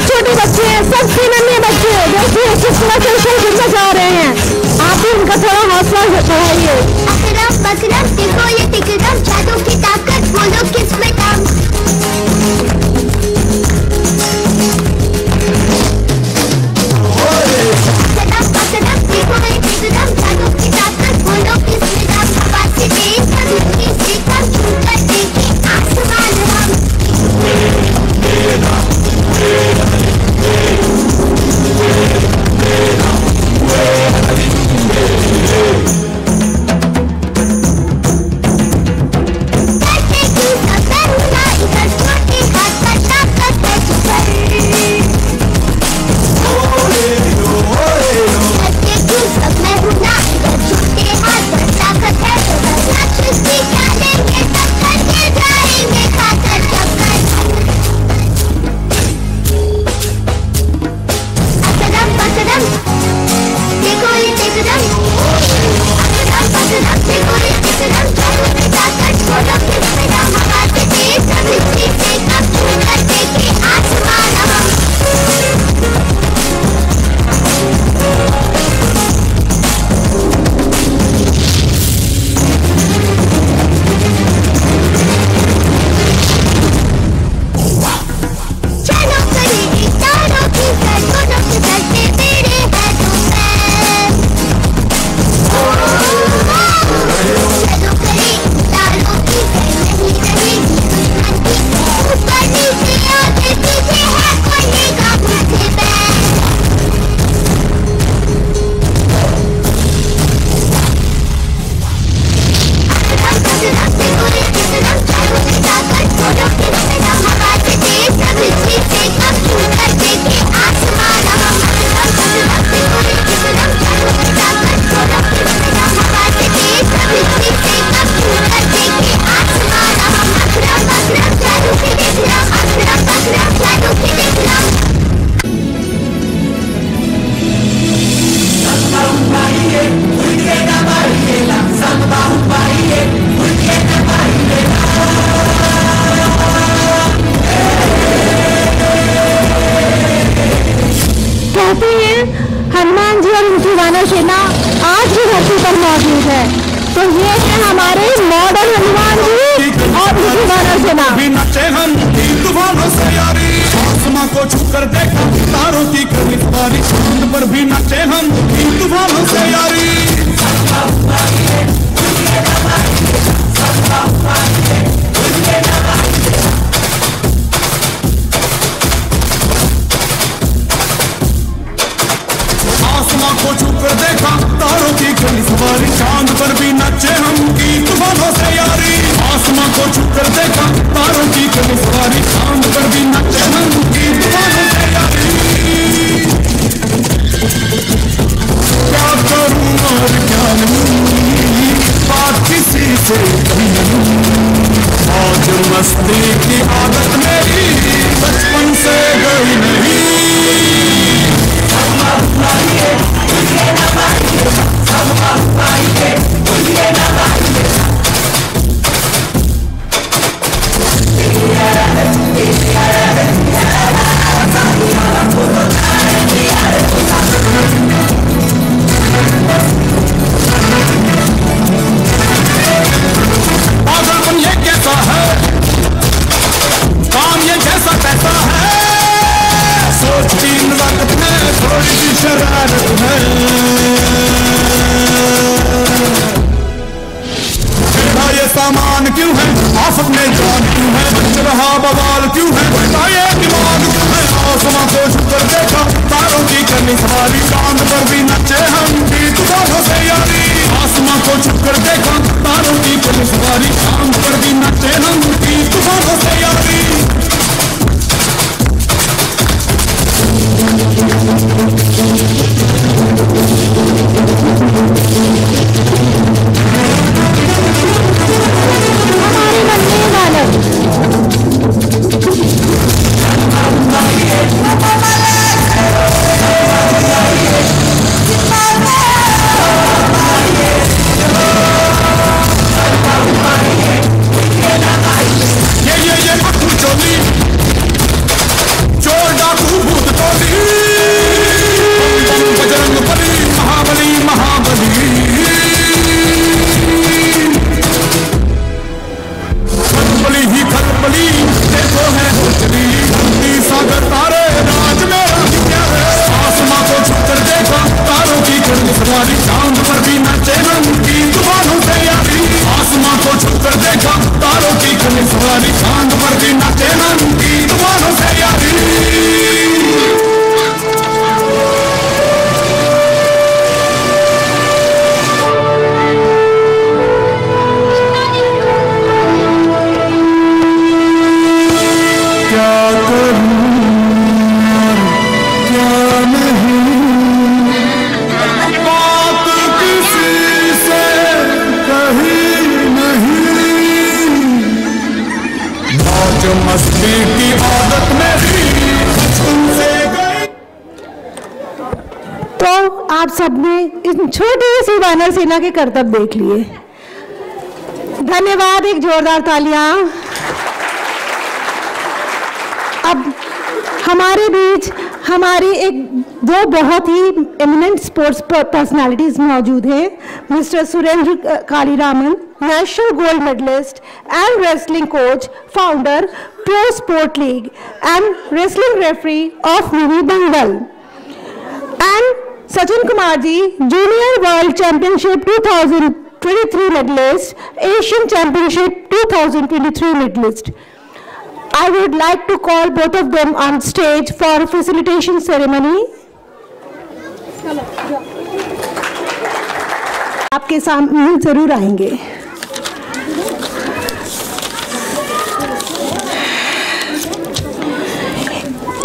छोटे बच्चे हैं, सबसे नन्हे बच्चे हैं जो कि कितना सेशन घूमना चाह रहे हैं, आप भी उनका थोड़ा हौसला बढ़ाइए। अकरम बकरम देखो ये तिकरम, जादू की ताकत बोलो किसमें दम। अकरम बकरम देखो ये तिकरम, जादू की ताकत बोलो किसमें दम। हवा से तेज धरती से कम, छूकर देखे आसमान हम। वानर सेना आज भी धरती पर मौजूद है। तो ये है हमारे मॉडर्न हनुमान जी और उनकी वानर सेना। भी नचे हम तूफानों से यारी, आसमां को छूकर देखा तारों की कड़ी सवारी, चांद पर भी नचे हम तूफानों से यारी। आसमां को छूकर देखा तारों की कड़ी सवारी, चांद पर भी नचे हम तूफानों से यारी। आसमां को छूकर देखा तारों की कड़ी सवारी, चांद पर भी नचे हम तूफानों से यारी। क्या करूं और क्या नहीं, बात किसी से नहीं, आज मस्ती की आदत मेरी बचपन से गई नहीं। पागलपन ये कैसा है, काम ये जैसा कैसा है, सोचती वक्त में थोड़ी सी शरारत है। मेरा ये सामान क्यों है, आफत में जान क्यों है, बच रहा बवाल क्यों है, ये दिमाग क्यों है। आसमां को छूकर देखा तारों की करनी सवारी, चांद पर भी नचे हम तूफानों से यारी। आसमां को छूकर देखा तारों की करनी सवारी, चांद पर भी नचे हम तूफानों से यारी। हमारे बनने वाले ये पत्थर चोली, चोर डाकू भूत टोली, बजरंग बली महाबली महाबली। खलबली ही खलबली देखो है चली, सागर तारे राज मेरा क्या है। आसमां को छूकर देखा तारों की करनी सवारी, चांद पर भी नचे हम तूफानों से यारी। आसमां को छूकर देखा तारों की करनी सवारी, चांद पर भी नचे हम तूफानों से यारी। क्या करूं क्या नहीं, बात किसी से कही नहीं, मौज मस्ती की आदत मेरी बचपन से गई। तो आप सबने इन छोटी सी वानर सेना के करतब देख लिए। धन्यवाद, एक जोरदार तालियां। अब हमारे बीच हमारी दो बहुत ही एमिनेंट स्पोर्ट्स पर्सनालिटीज मौजूद हैं। Mr Surendra Kaliraman, national gold medalist and wrestling coach, founder pro sport league and wrestling referee of movie Dangal, and Sachin Kumar ji, junior world championship 2023 medalist, Asian Championship 2023 medalist. I would like to call both of them on stage for a facilitation ceremony. आपके सामने जरूर आएंगे।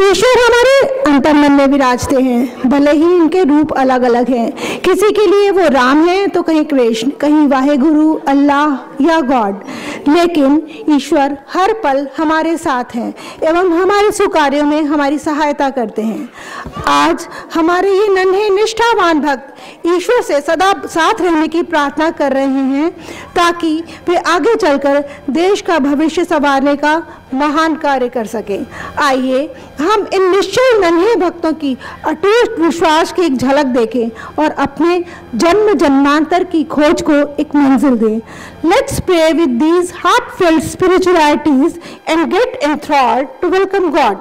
ईश्वर हमारे अंतर्मन में विराजते हैं, भले ही इनके रूप अलग अलग हैं। किसी के लिए वो राम है तो कहीं कृष्ण, कहीं वाहेगुरु, अल्लाह या गॉड, लेकिन ईश्वर हर पल हमारे साथ हैं एवं हमारे सुकार्यों में हमारी सहायता करते हैं। आज हमारे ये नन्हे निष्ठावान भक्त ईश्वर से सदा साथ रहने की प्रार्थना कर रहे हैं ताकि वे आगे चलकर देश का भविष्य संवारने का महान कार्य कर सकें। आइए हम इन निश्चय नन्हे भक्तों की अटूट विश्वास की एक झलक देखें और अपने जन्म जन्मांतर की खोज को एक मंजिल दें। Let's pray with these heartfelt spiritualities and get enthralled to welcome God.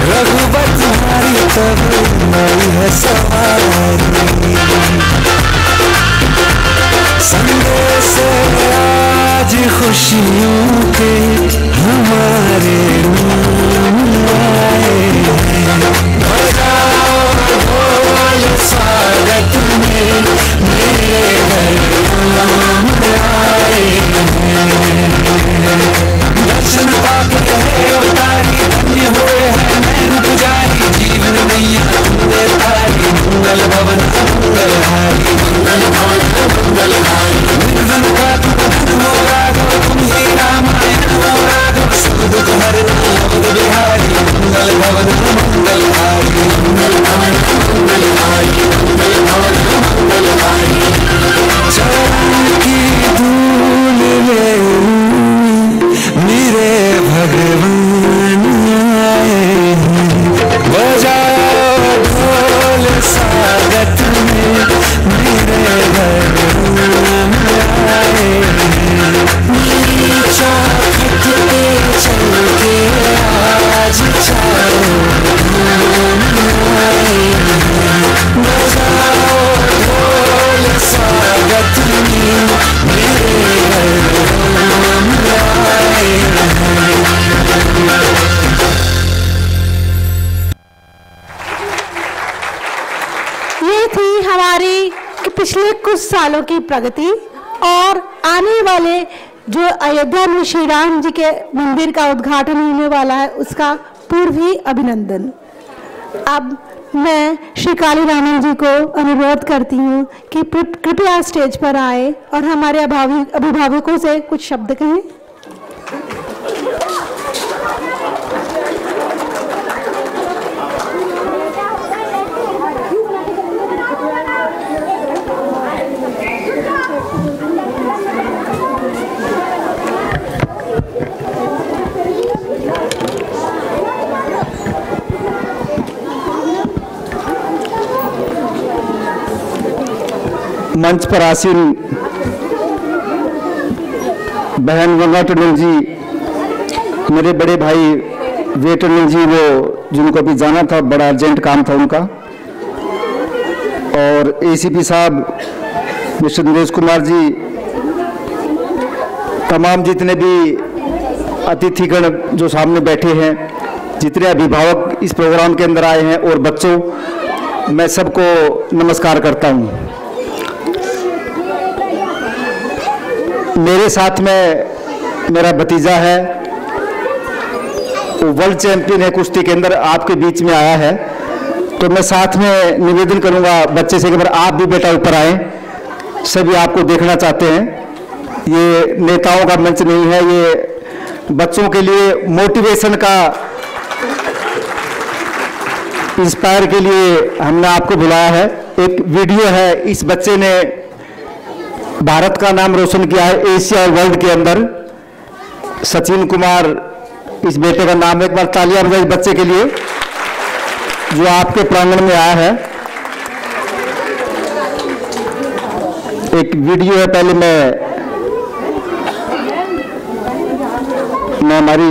रघुवत आई है सवारी। संदेश आज खुशियों के हमारे आए हैं। बजाओ ढोल स्वागत में मेरे घर आए हैं। दर्शन पाके रहे उतारी धन्य हुए हैं नैन पुजारी। जीवन मैया तुमने तारी मंगल भवन मंगल हारी। मंगल भवन मंगल हारी। निर्धन का तुम धन हो राघव तुम ही रामायण हो राघव। सब दुख हरना अवध बिहारी। मंगल भवन मंगल हारी। मंगल भवन मंगल हारी। मंगल भवन मंगल हारी। चरण की धूल ले मेरे भगवान आए हैं। बजाओ ढोल स्वागत में मेरे भगवान आए हैं। मेरी चौखट पे चल के आज चारों आए हैं। बजाओ ढोल स्वागत में मेरे भगवान आए हैं। ये थी हमारी पिछले कुछ सालों की प्रगति और आने वाले जो अयोध्या में श्री राम जी के मंदिर का उद्घाटन होने वाला है उसका पूर्वी अभिनंदन। अब मैं श्री काली रामन जी को अनुरोध करती हूँ कि कृपया स्टेज पर आए और हमारे अभिभावकों से कुछ शब्द कहें। मंच पर आसीन बहन गंगा टंडन जी, मेरे बड़े भाई वे टंडन जी, वो जिनको अभी जाना था, बड़ा अर्जेंट काम था उनका, और एसीपी साहब मिस्टर नरेश कुमार जी, तमाम जितने भी अतिथिगण जो सामने बैठे हैं, जितने अभिभावक इस प्रोग्राम के अंदर आए हैं और बच्चों, मैं सबको नमस्कार करता हूँ। मेरे साथ में मेरा भतीजा है, वो वर्ल्ड चैंपियन है कुश्ती के अंदर, आपके बीच में आया है, तो मैं साथ में निवेदन करूंगा बच्चे से कि आप भी बेटा ऊपर आए, सभी आपको देखना चाहते हैं। ये नेताओं का मंच नहीं है, ये बच्चों के लिए मोटिवेशन का, इंस्पायर के लिए हमने आपको बुलाया है। एक वीडियो है, इस बच्चे ने भारत का नाम रोशन किया है एशिया और वर्ल्ड के अंदर। सचिन कुमार इस बेटे का नाम है। एक बार तालियां बजाइए बच्चे के लिए जो आपके प्रांगण में आया है। एक वीडियो है, पहले मैं हमारी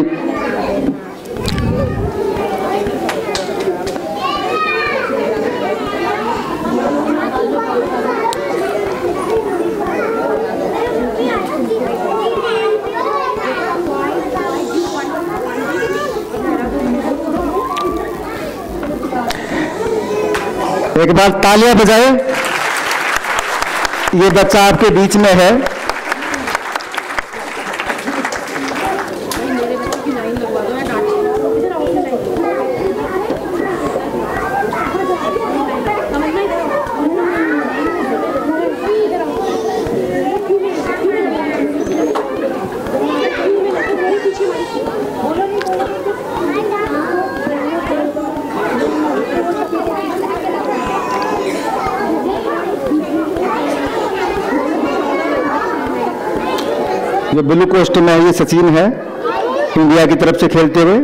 एक बार तालियां बजाएं। ये बच्चा आपके बीच में है। जो ब्लू कोस्ट में ये सचिन है, इंडिया की तरफ से खेलते हुए।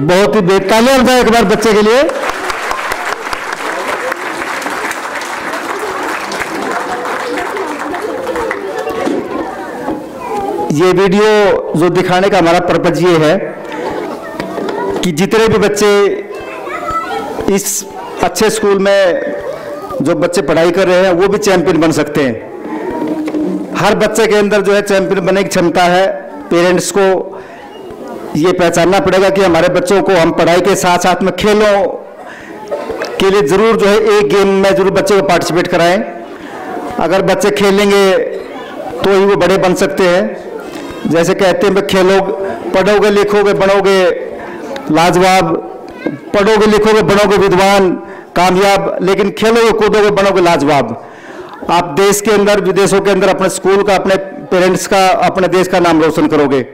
बहुत ही बेतालियां होता है एक बार बच्चे के लिए। ये वीडियो जो दिखाने का हमारा पर्पज ये है कि जितने भी बच्चे इस अच्छे स्कूल में जो बच्चे पढ़ाई कर रहे हैं वो भी चैंपियन बन सकते हैं। हर बच्चे के अंदर जो है चैंपियन बनने की क्षमता है। पेरेंट्स को ये पहचानना पड़ेगा कि हमारे बच्चों को हम पढ़ाई के साथ साथ में खेलों के लिए जरूर जो है एक गेम में जरूर बच्चे को पार्टिसिपेट कराएं। अगर बच्चे खेलेंगे तो ही वो बड़े बन सकते हैं। जैसे कहते हैं खेलो, पढ़ोगे लिखोगे बनोगे लाजवाब, पढ़ोगे लिखोगे बनोगे विद्वान कामयाब, लेकिन खेलोगे कूदोगे बनोगे लाजवाब। आप देश के अंदर विदेशों के अंदर अपने स्कूल का, अपने पेरेंट्स का, अपने देश का नाम रोशन करोगे।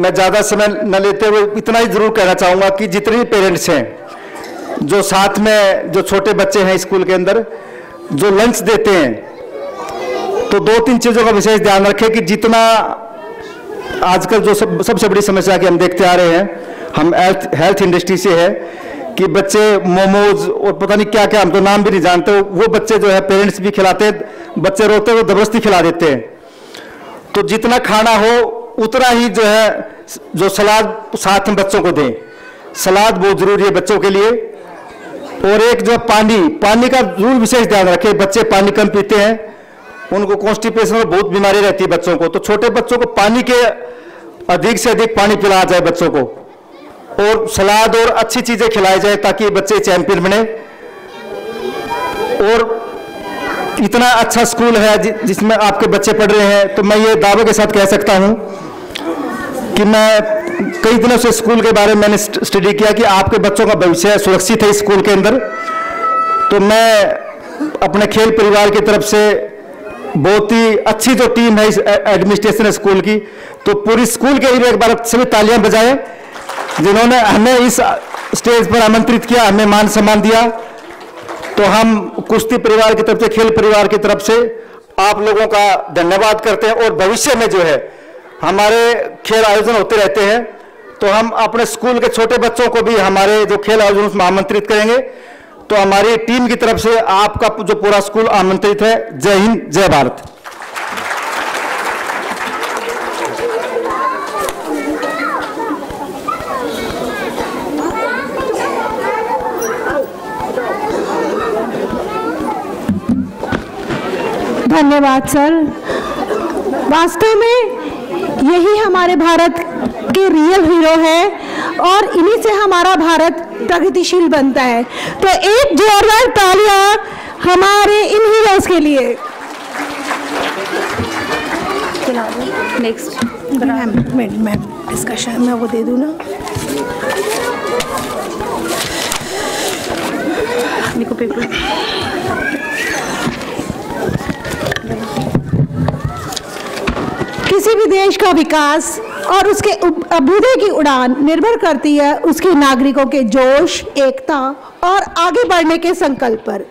मैं ज़्यादा समय न लेते हुए इतना ही जरूर कहना चाहूँगा कि जितने भी पेरेंट्स हैं जो साथ में जो छोटे बच्चे हैं स्कूल के अंदर जो लंच देते हैं, तो 2-3 चीज़ों का विशेष ध्यान रखें कि जितना आजकल जो सबसे बड़ी समस्या कि हम देखते आ रहे हैं, हम हेल्थ इंडस्ट्री से है कि बच्चे मोमोज और पता नहीं क्या क्या, हम तो नाम भी नहीं जानते, वो बच्चे जो है पेरेंट्स भी खिलाते हैं, बच्चे रोते हुए जबरदस्ती खिला देते हैं। तो जितना खाना हो उतना ही जो है जो सलाद साथ में बच्चों को दें। सलाद बहुत जरूरी है बच्चों के लिए। और एक जो पानी का जरूर विशेष ध्यान रखें। बच्चे पानी कम पीते हैं, उनको कॉन्स्टिपेशन और बहुत बीमारी रहती है बच्चों को, तो छोटे बच्चों को पानी के अधिक से अधिक पानी पिलाया जाए बच्चों को, और सलाद और अच्छी चीजें खिलाई जाए ताकि बच्चे चैंपियन बने। और इतना अच्छा स्कूल है जिसमें आपके बच्चे पढ़ रहे हैं, तो मैं ये दावे के साथ कह सकता हूं कि मैं कई दिनों से स्कूल के बारे में मैंने स्टडी किया कि आपके बच्चों का भविष्य सुरक्षित है इस स्कूल के अंदर। तो मैं अपने खेल परिवार की तरफ से बहुत ही अच्छी जो टीम है इस एडमिनिस्ट्रेशन स्कूल की, तो पूरी स्कूल के लिए एक बार सभी तालियां बजाएं जिन्होंने हमें इस स्टेज पर आमंत्रित किया, हमें मान सम्मान दिया। तो हम कुश्ती परिवार की तरफ से, खेल परिवार की तरफ से आप लोगों का धन्यवाद करते हैं। और भविष्य में जो है हमारे खेल आयोजन होते रहते हैं, तो हम अपने स्कूल के छोटे बच्चों को भी हमारे जो खेल आयोजन में आमंत्रित करेंगे। तो हमारी टीम की तरफ से आपका जो पूरा स्कूल आमंत्रित है। जय हिंद, जय भारत। धन्यवाद सर। वास्तव में यही हमारे भारत के रियल हीरो है और इन्हीं से हमारा भारत प्रगतिशील बनता है। तो एक जोरदार तालियां हमारे इन हीरोज के लिए। नेक्स्ट मैं डिस्कशन में वो दे दूँ ना, निको पेपर। किसी भी देश का विकास और उसके अभ्युदय की उड़ान निर्भर करती है उसके नागरिकों के जोश, एकता और आगे बढ़ने के संकल्प पर।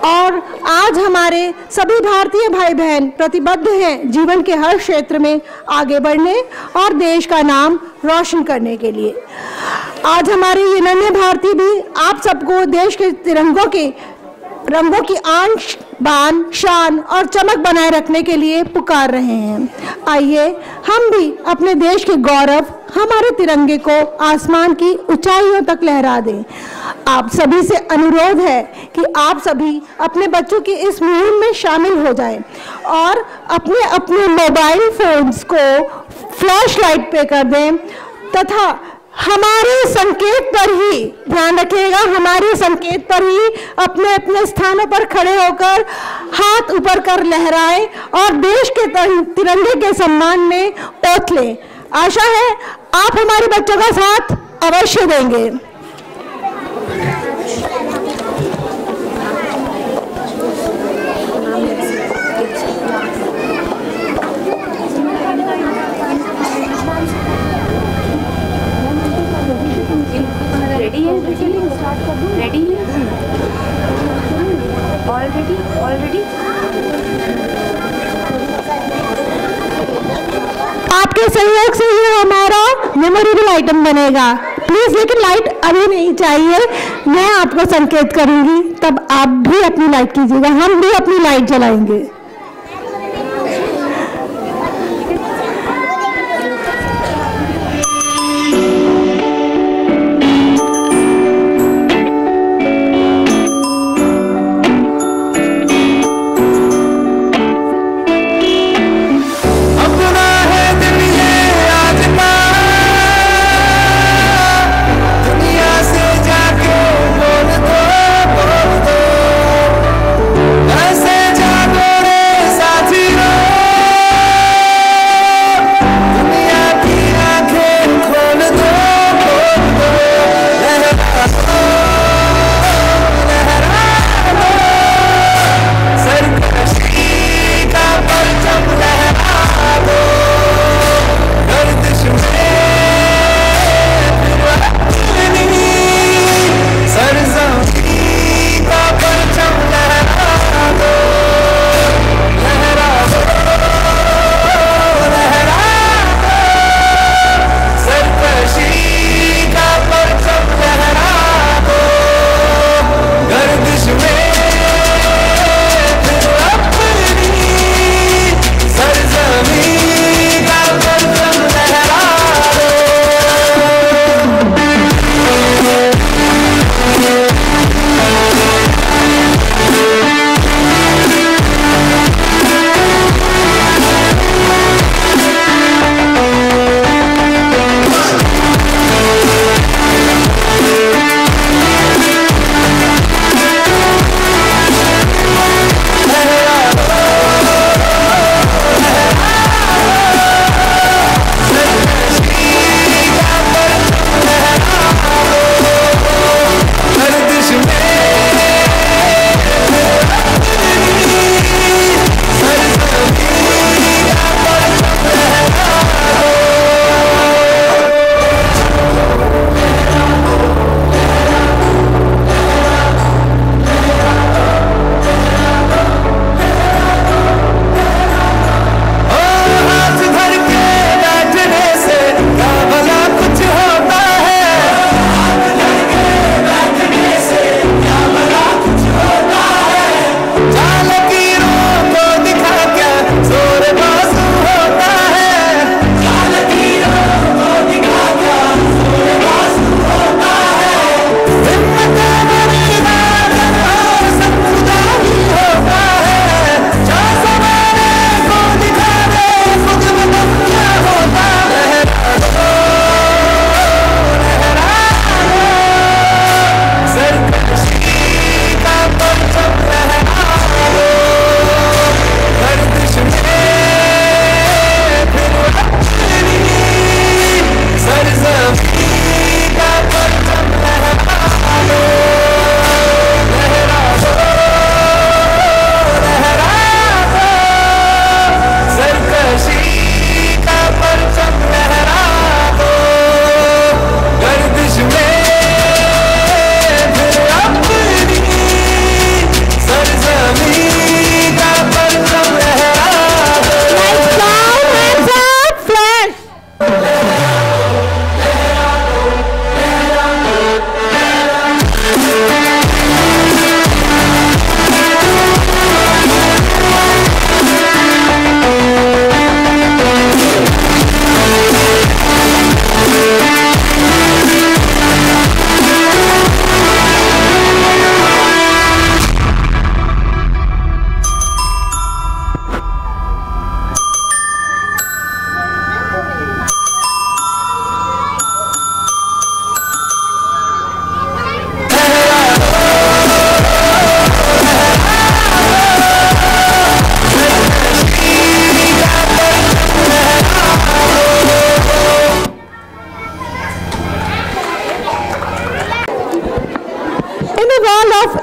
और आज हमारे सभी भारतीय भाई बहन प्रतिबद्ध हैं जीवन के हर क्षेत्र में आगे बढ़ने और देश का नाम रोशन करने के लिए। आज हमारे ये नन्हे भारतीय भी आप सबको देश के रंगों की आन बान शान और चमक बनाए रखने के लिए पुकार रहे हैं। आइए हम भी अपने देश के गौरव, हमारे तिरंगे को आसमान की ऊंचाइयों तक लहरा दें। आप सभी से अनुरोध है कि आप सभी अपने बच्चों की इस मुहिम में शामिल हो जाएं और अपने अपने मोबाइल फोन्स को फ्लैश लाइट पे कर दें तथा हमारे संकेत पर ही ध्यान रखिएगा, हमारे संकेत पर ही अपने अपने स्थानों पर खड़े होकर हाथ ऊपर कर लहराएं और देश के तिरंगे के सम्मान में ओत लें। आशा है आप हमारे बच्चों का साथ अवश्य देंगे। रेडी है? रेडी है? ऑलरेडी आपके सहयोग से ये हमारा मेमोरेबल आइटम बनेगा। प्लीज लेकिन लाइट अभी नहीं चाहिए, मैं आपको संकेत करूंगी तब आप भी अपनी लाइट कीजिएगा, हम भी अपनी light जलाएंगे।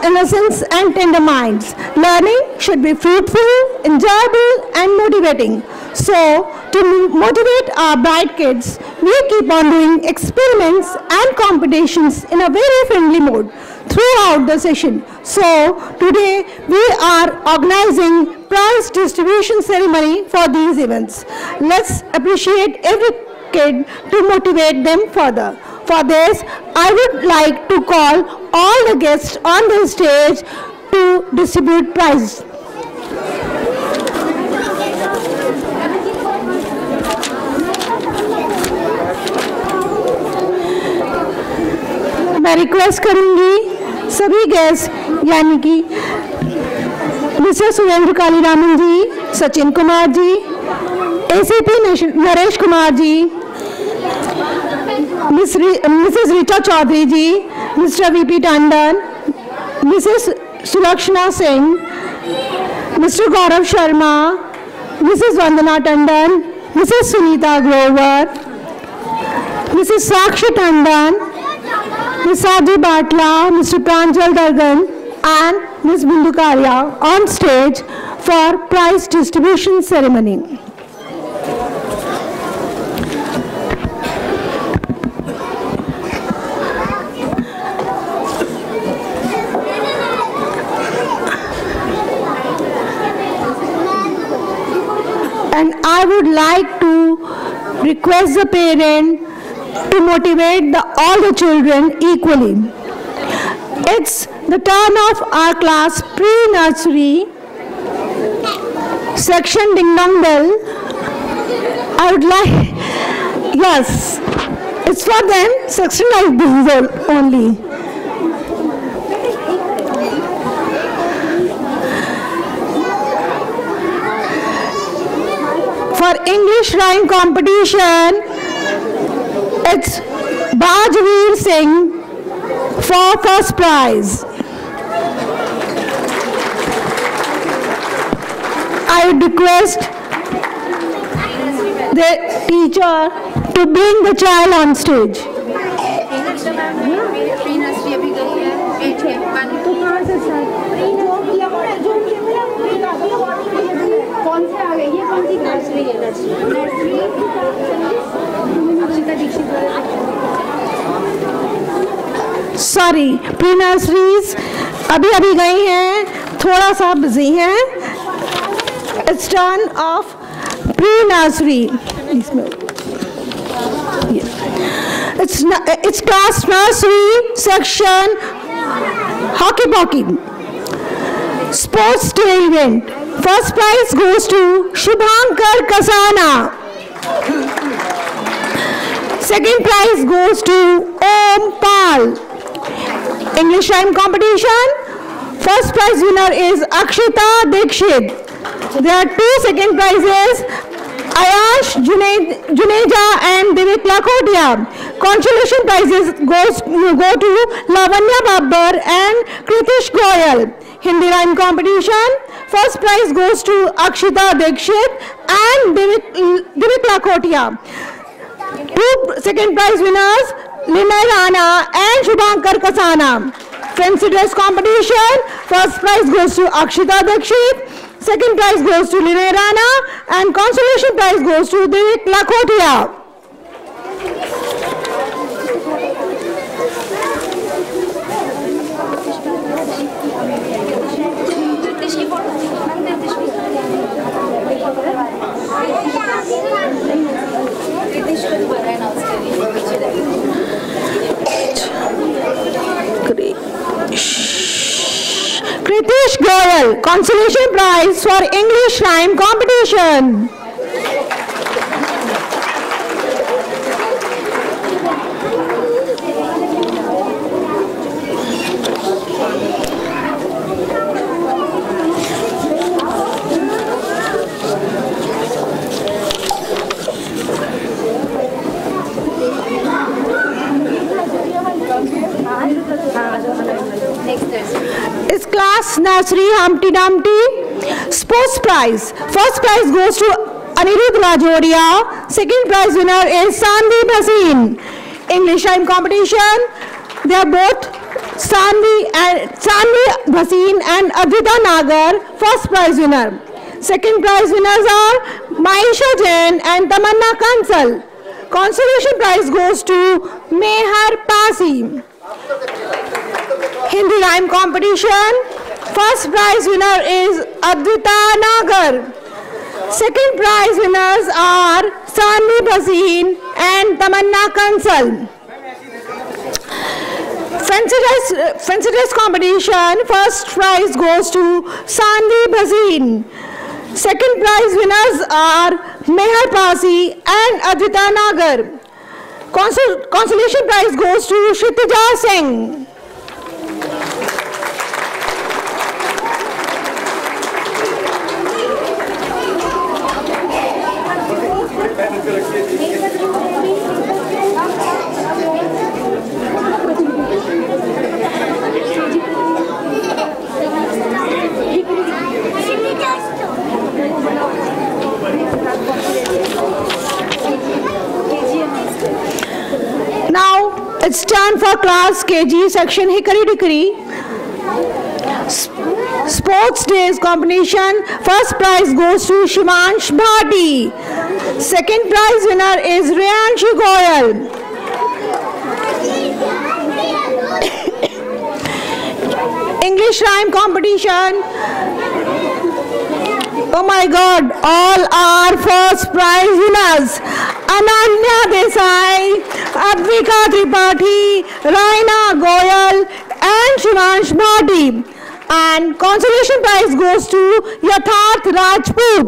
innocence and tender minds. Learning should be fruitful, enjoyable, and motivating. So, to motivate our bright kids, we keep on doing experiments and competitions in a very friendly mode throughout the session. So, today we are organizing prize distribution ceremony for these events. Let's appreciate every kid to motivate them further. For this, I would like to call all the guests on the stage to distribute prizes. मैं request करूंगी सभी guest यानी कि Mr Surendra Kaliraman ji, Sachin Kumar ji, ACP Naresh Kumar ji, Mrs Rita Chaudhary ji, Mr VP Tandon, Mrs Sulakshana Singh, Mr Gaurav Sharma, Mrs Vandana Tandon, Mrs Sunita Grover, Mrs Sakshi Tandon, Ms. Sadhi Batla, Mr. Pranjal Dargan, and Ms. Bindu Karia on stage for prize distribution ceremony. And I would like to request the parent to motivate all the children equally. It's the turn of our class pre-nursery section Ding Dong Bell. I would like, yes, it's for them, section like this only. For English rhyme competition, it's Bajveer Singh for first prize. I would request the teacher to bring the child on stage. Sorry, pre nurseries अभी गई हैं, थोड़ा सा busy हैं. It's turn off pre nursery. It's class nursery section hockey pocky sports day event. First prize goes to Shubhankar Kasana. Second prize goes to Om Pal. English rhyme competition. First prize winner is Akshita Dikshit. There are two second prizes, Ayash Juneja and Divik Lakhotia. Consolation prizes go to Lavanya Babbar and Kritish Goyal. Hindi rhyme competition. First prize goes to Akshita Dikshit and Divik Lakhotia. Two second prize winners, Linay Rana and Shubhankar Kasana. Fancy dress competition. First prize goes to Akshita Dikshit. Second prize goes to Linay Rana and consolation prize goes to Divik Lakhotia. Kritish Goyal, consolation prize for English rhyme competition. It's class nursery Humpty Dumpty sports prize. First prize goes to Anirudh Rajoria. Second prize winner is Sandeep Hasin. English rhyme competition. They are both Sanvi Bhasin and Advita Nagar, first prize winner. Second prize winners are Maisha Jain and Tamanna Kansal. Consolation prize goes to Mehar Pasi. Hindi rhyme competition. First prize winner is Advita Nagar. Second prize winners are Sanvi Bhasin and Tamanna Kansal. Fancy dress competition. First prize goes to Sanvi Bhasin. Second prize winners are Mehar Pasi and Advita Nagar. Consolation prize goes to Kshitija Singh. Now it's time for class KG section Hickory Dickory. Sports Days competition. First prize goes to Shivansh Bhati. Second prize winner is Riyanshi Goyal. English rhyme competition. Oh my God, all are first prize winners. Ananya Desai, Advika Tripathi, Raina Goyal and Shivansh Bhati. And consolation prize goes to Yatharth Rajput.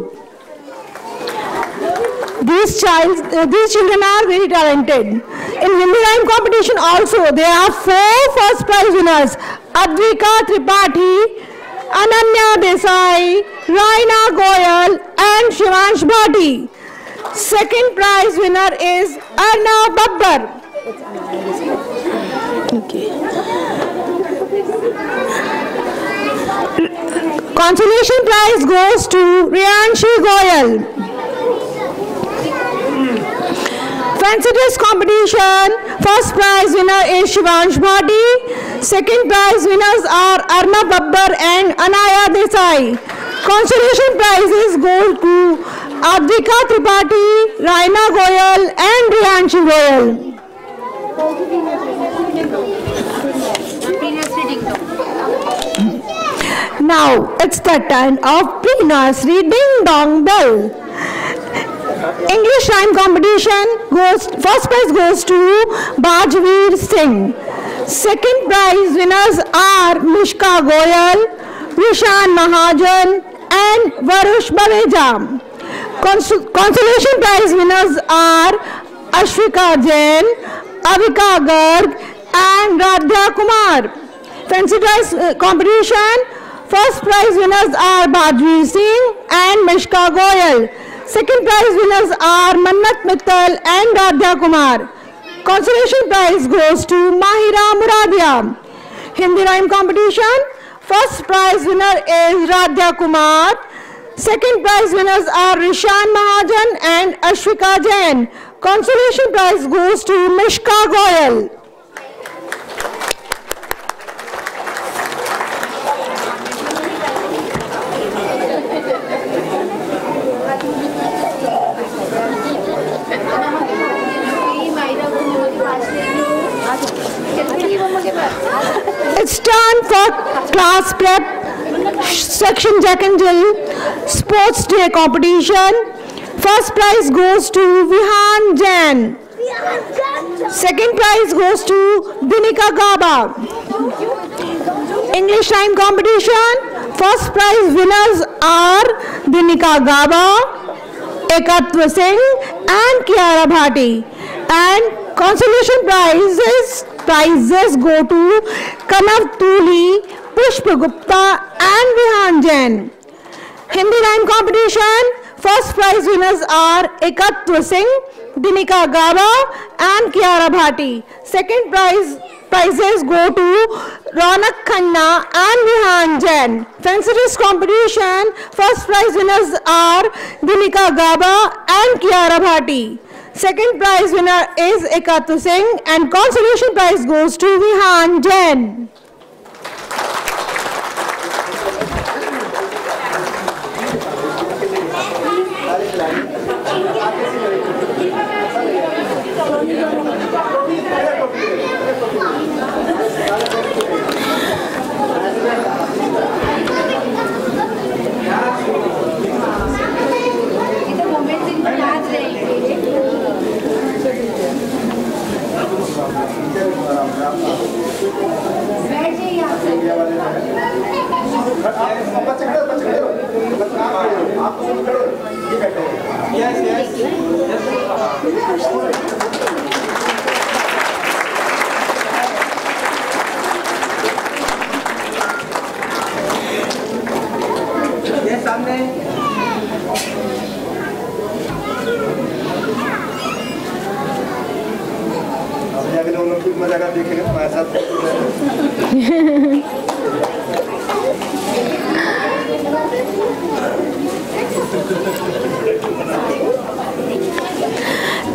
These children are very talented. In Hindi rhyme competition also, there are 4 first prize winners. Advika Tripathi, Ananya Desai, Raina Goyal and Shivansh Bhati. Second prize winner is Arnav Babbar. Okay. Consolation prize goes to Riyanshi Goyal. Fancy dress competition. First prize winner is Shivansh Bhati. Second prize winners are Arnav Babbar and Anaya Desai. Consolation prizes go to Advika Tripathi, Raina Goyal and Riyanshi Goyal. Now it's the turn of pre-nursery Ding Dong Bell. English rhyme competition first prize goes to Bajveer Singh. Second prize winners are Mishka Goyal, Rishan Mahajan and Varush Baveja. Consolation prize winners are Ashwika Jain, Avika Garg and Radha Kumar. Fancy dress competition. First prize winners are Bajveer Singh and Mishka Goyal. Second prize winners are Mannat Mittal and Radha Kumar. Consolation prize goes to Mahira Muradia. Hindi rhyme competition. First prize winner is Radha Kumar. Second prize winners are Rishan Mahajan and Ashwika Jain. Consolation prize goes to Mishka Goyal. It's time for class prep section Jack and Jill Sports Day competition. First prize goes to Vihan Jain. Second prize goes to Dinika Gaba. English rhyme competition. First prize winners are Dinika Gaba, Ekatva Singh and Kiara Bhati. And consolation prizes go to Kanav Tuli, Pushpa Gupta and Vihan Jain. Hindi rhyme competition. First prize winners are Ekatva Singh, Dinika Gaba and Kiara Bhati. Second prizes go to Ronak Khanna and Vihan Jain. Fancy dress competition. First prize winners are Dinika Gaba and Kiara Bhati. Second prize winner is Ekatva Singh and consolation prize goes to Vihan Jain.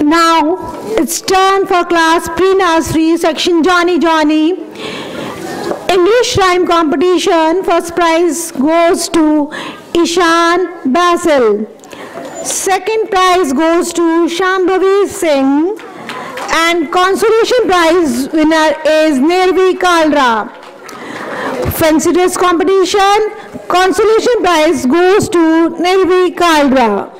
Now it's turn for class pre-nursery section Johnny Johnny. English rhyme competition. First prize goes to Ishan Basil. Second prize goes to Shambhavi Singh. And consolation prize winner is Nirvi Kalra. Fancy dress competition. Consolation prize goes to Nirvi Kalra.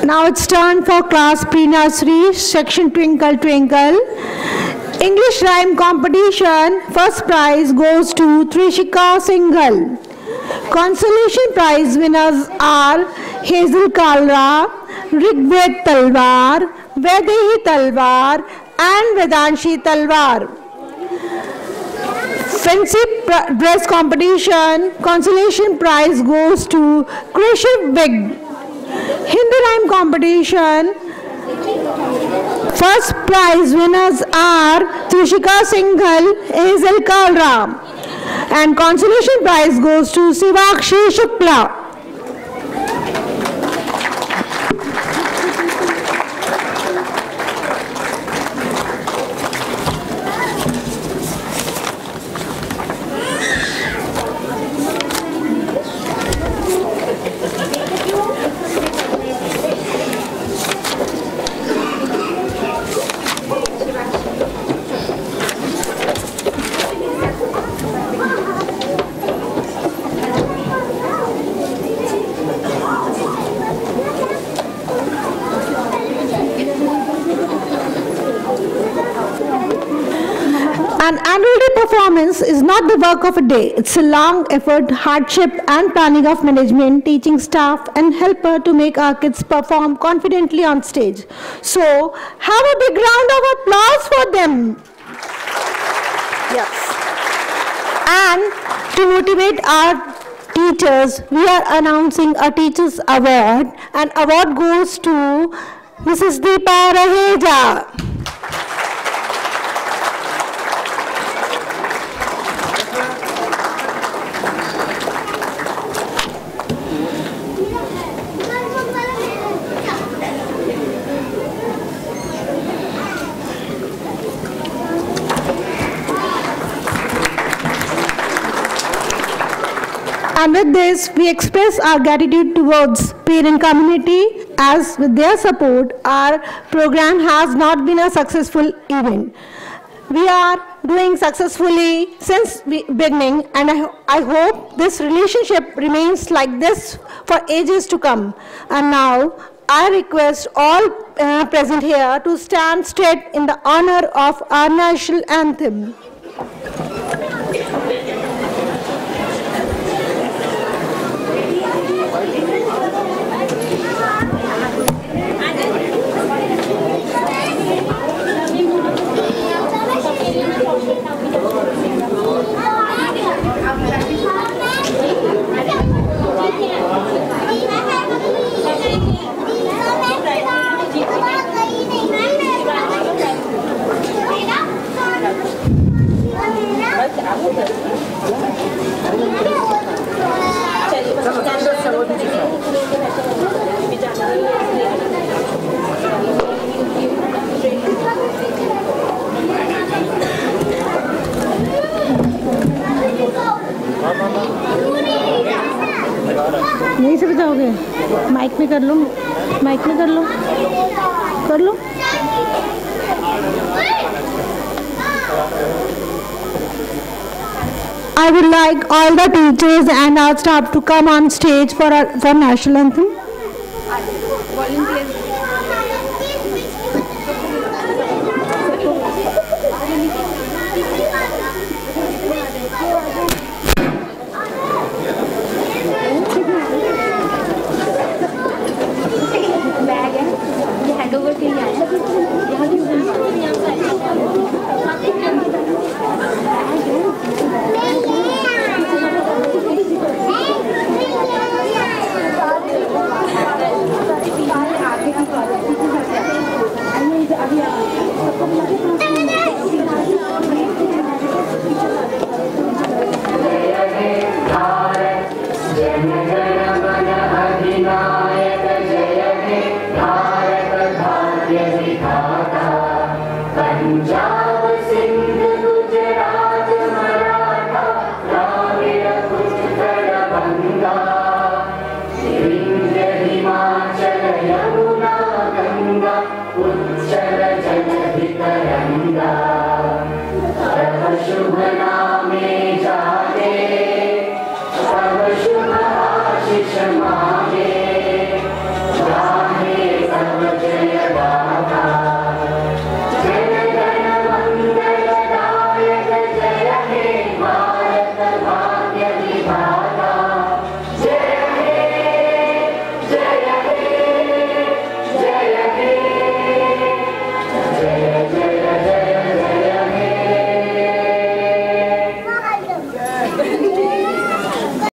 Now it's turn for class pre-nursery section Twinkle Twinkle. English rhyme competition. First prize goes to Trishika Singhal. Consolation prize winners are Hazel Kalra, Rigved Talwar, Vaidehi Talwar and Vedanshi Talwar. Fancy dress competition. Consolation prize goes to Krishiv Big. Hindi rhyme competition. First prize winners are Trishika Singhal, Hazel Kalra. And consolation prize goes to Sivakshi Shukla. An annual day performance is not the work of a day. It's a long effort, hardship and planning of management, teaching staff and helper to make our kids perform confidently on stage. So, have a big round of applause for them. Yes. And to motivate our teachers, we are announcing a Teachers Award. An award goes to Mrs. Deepa Raheja. And with this, we express our gratitude towards parent community, as with their support, our program has not been a successful event. We are doing successfully since beginning, and I hope this relationship remains like this for ages to come. And now, I request all present here to stand straight in the honor of our national anthem. यहीं से बजाओगे? Mic में कर लो, mic में कर लो, कर लो। I would like all the teachers and our staff to come on stage for national anthem.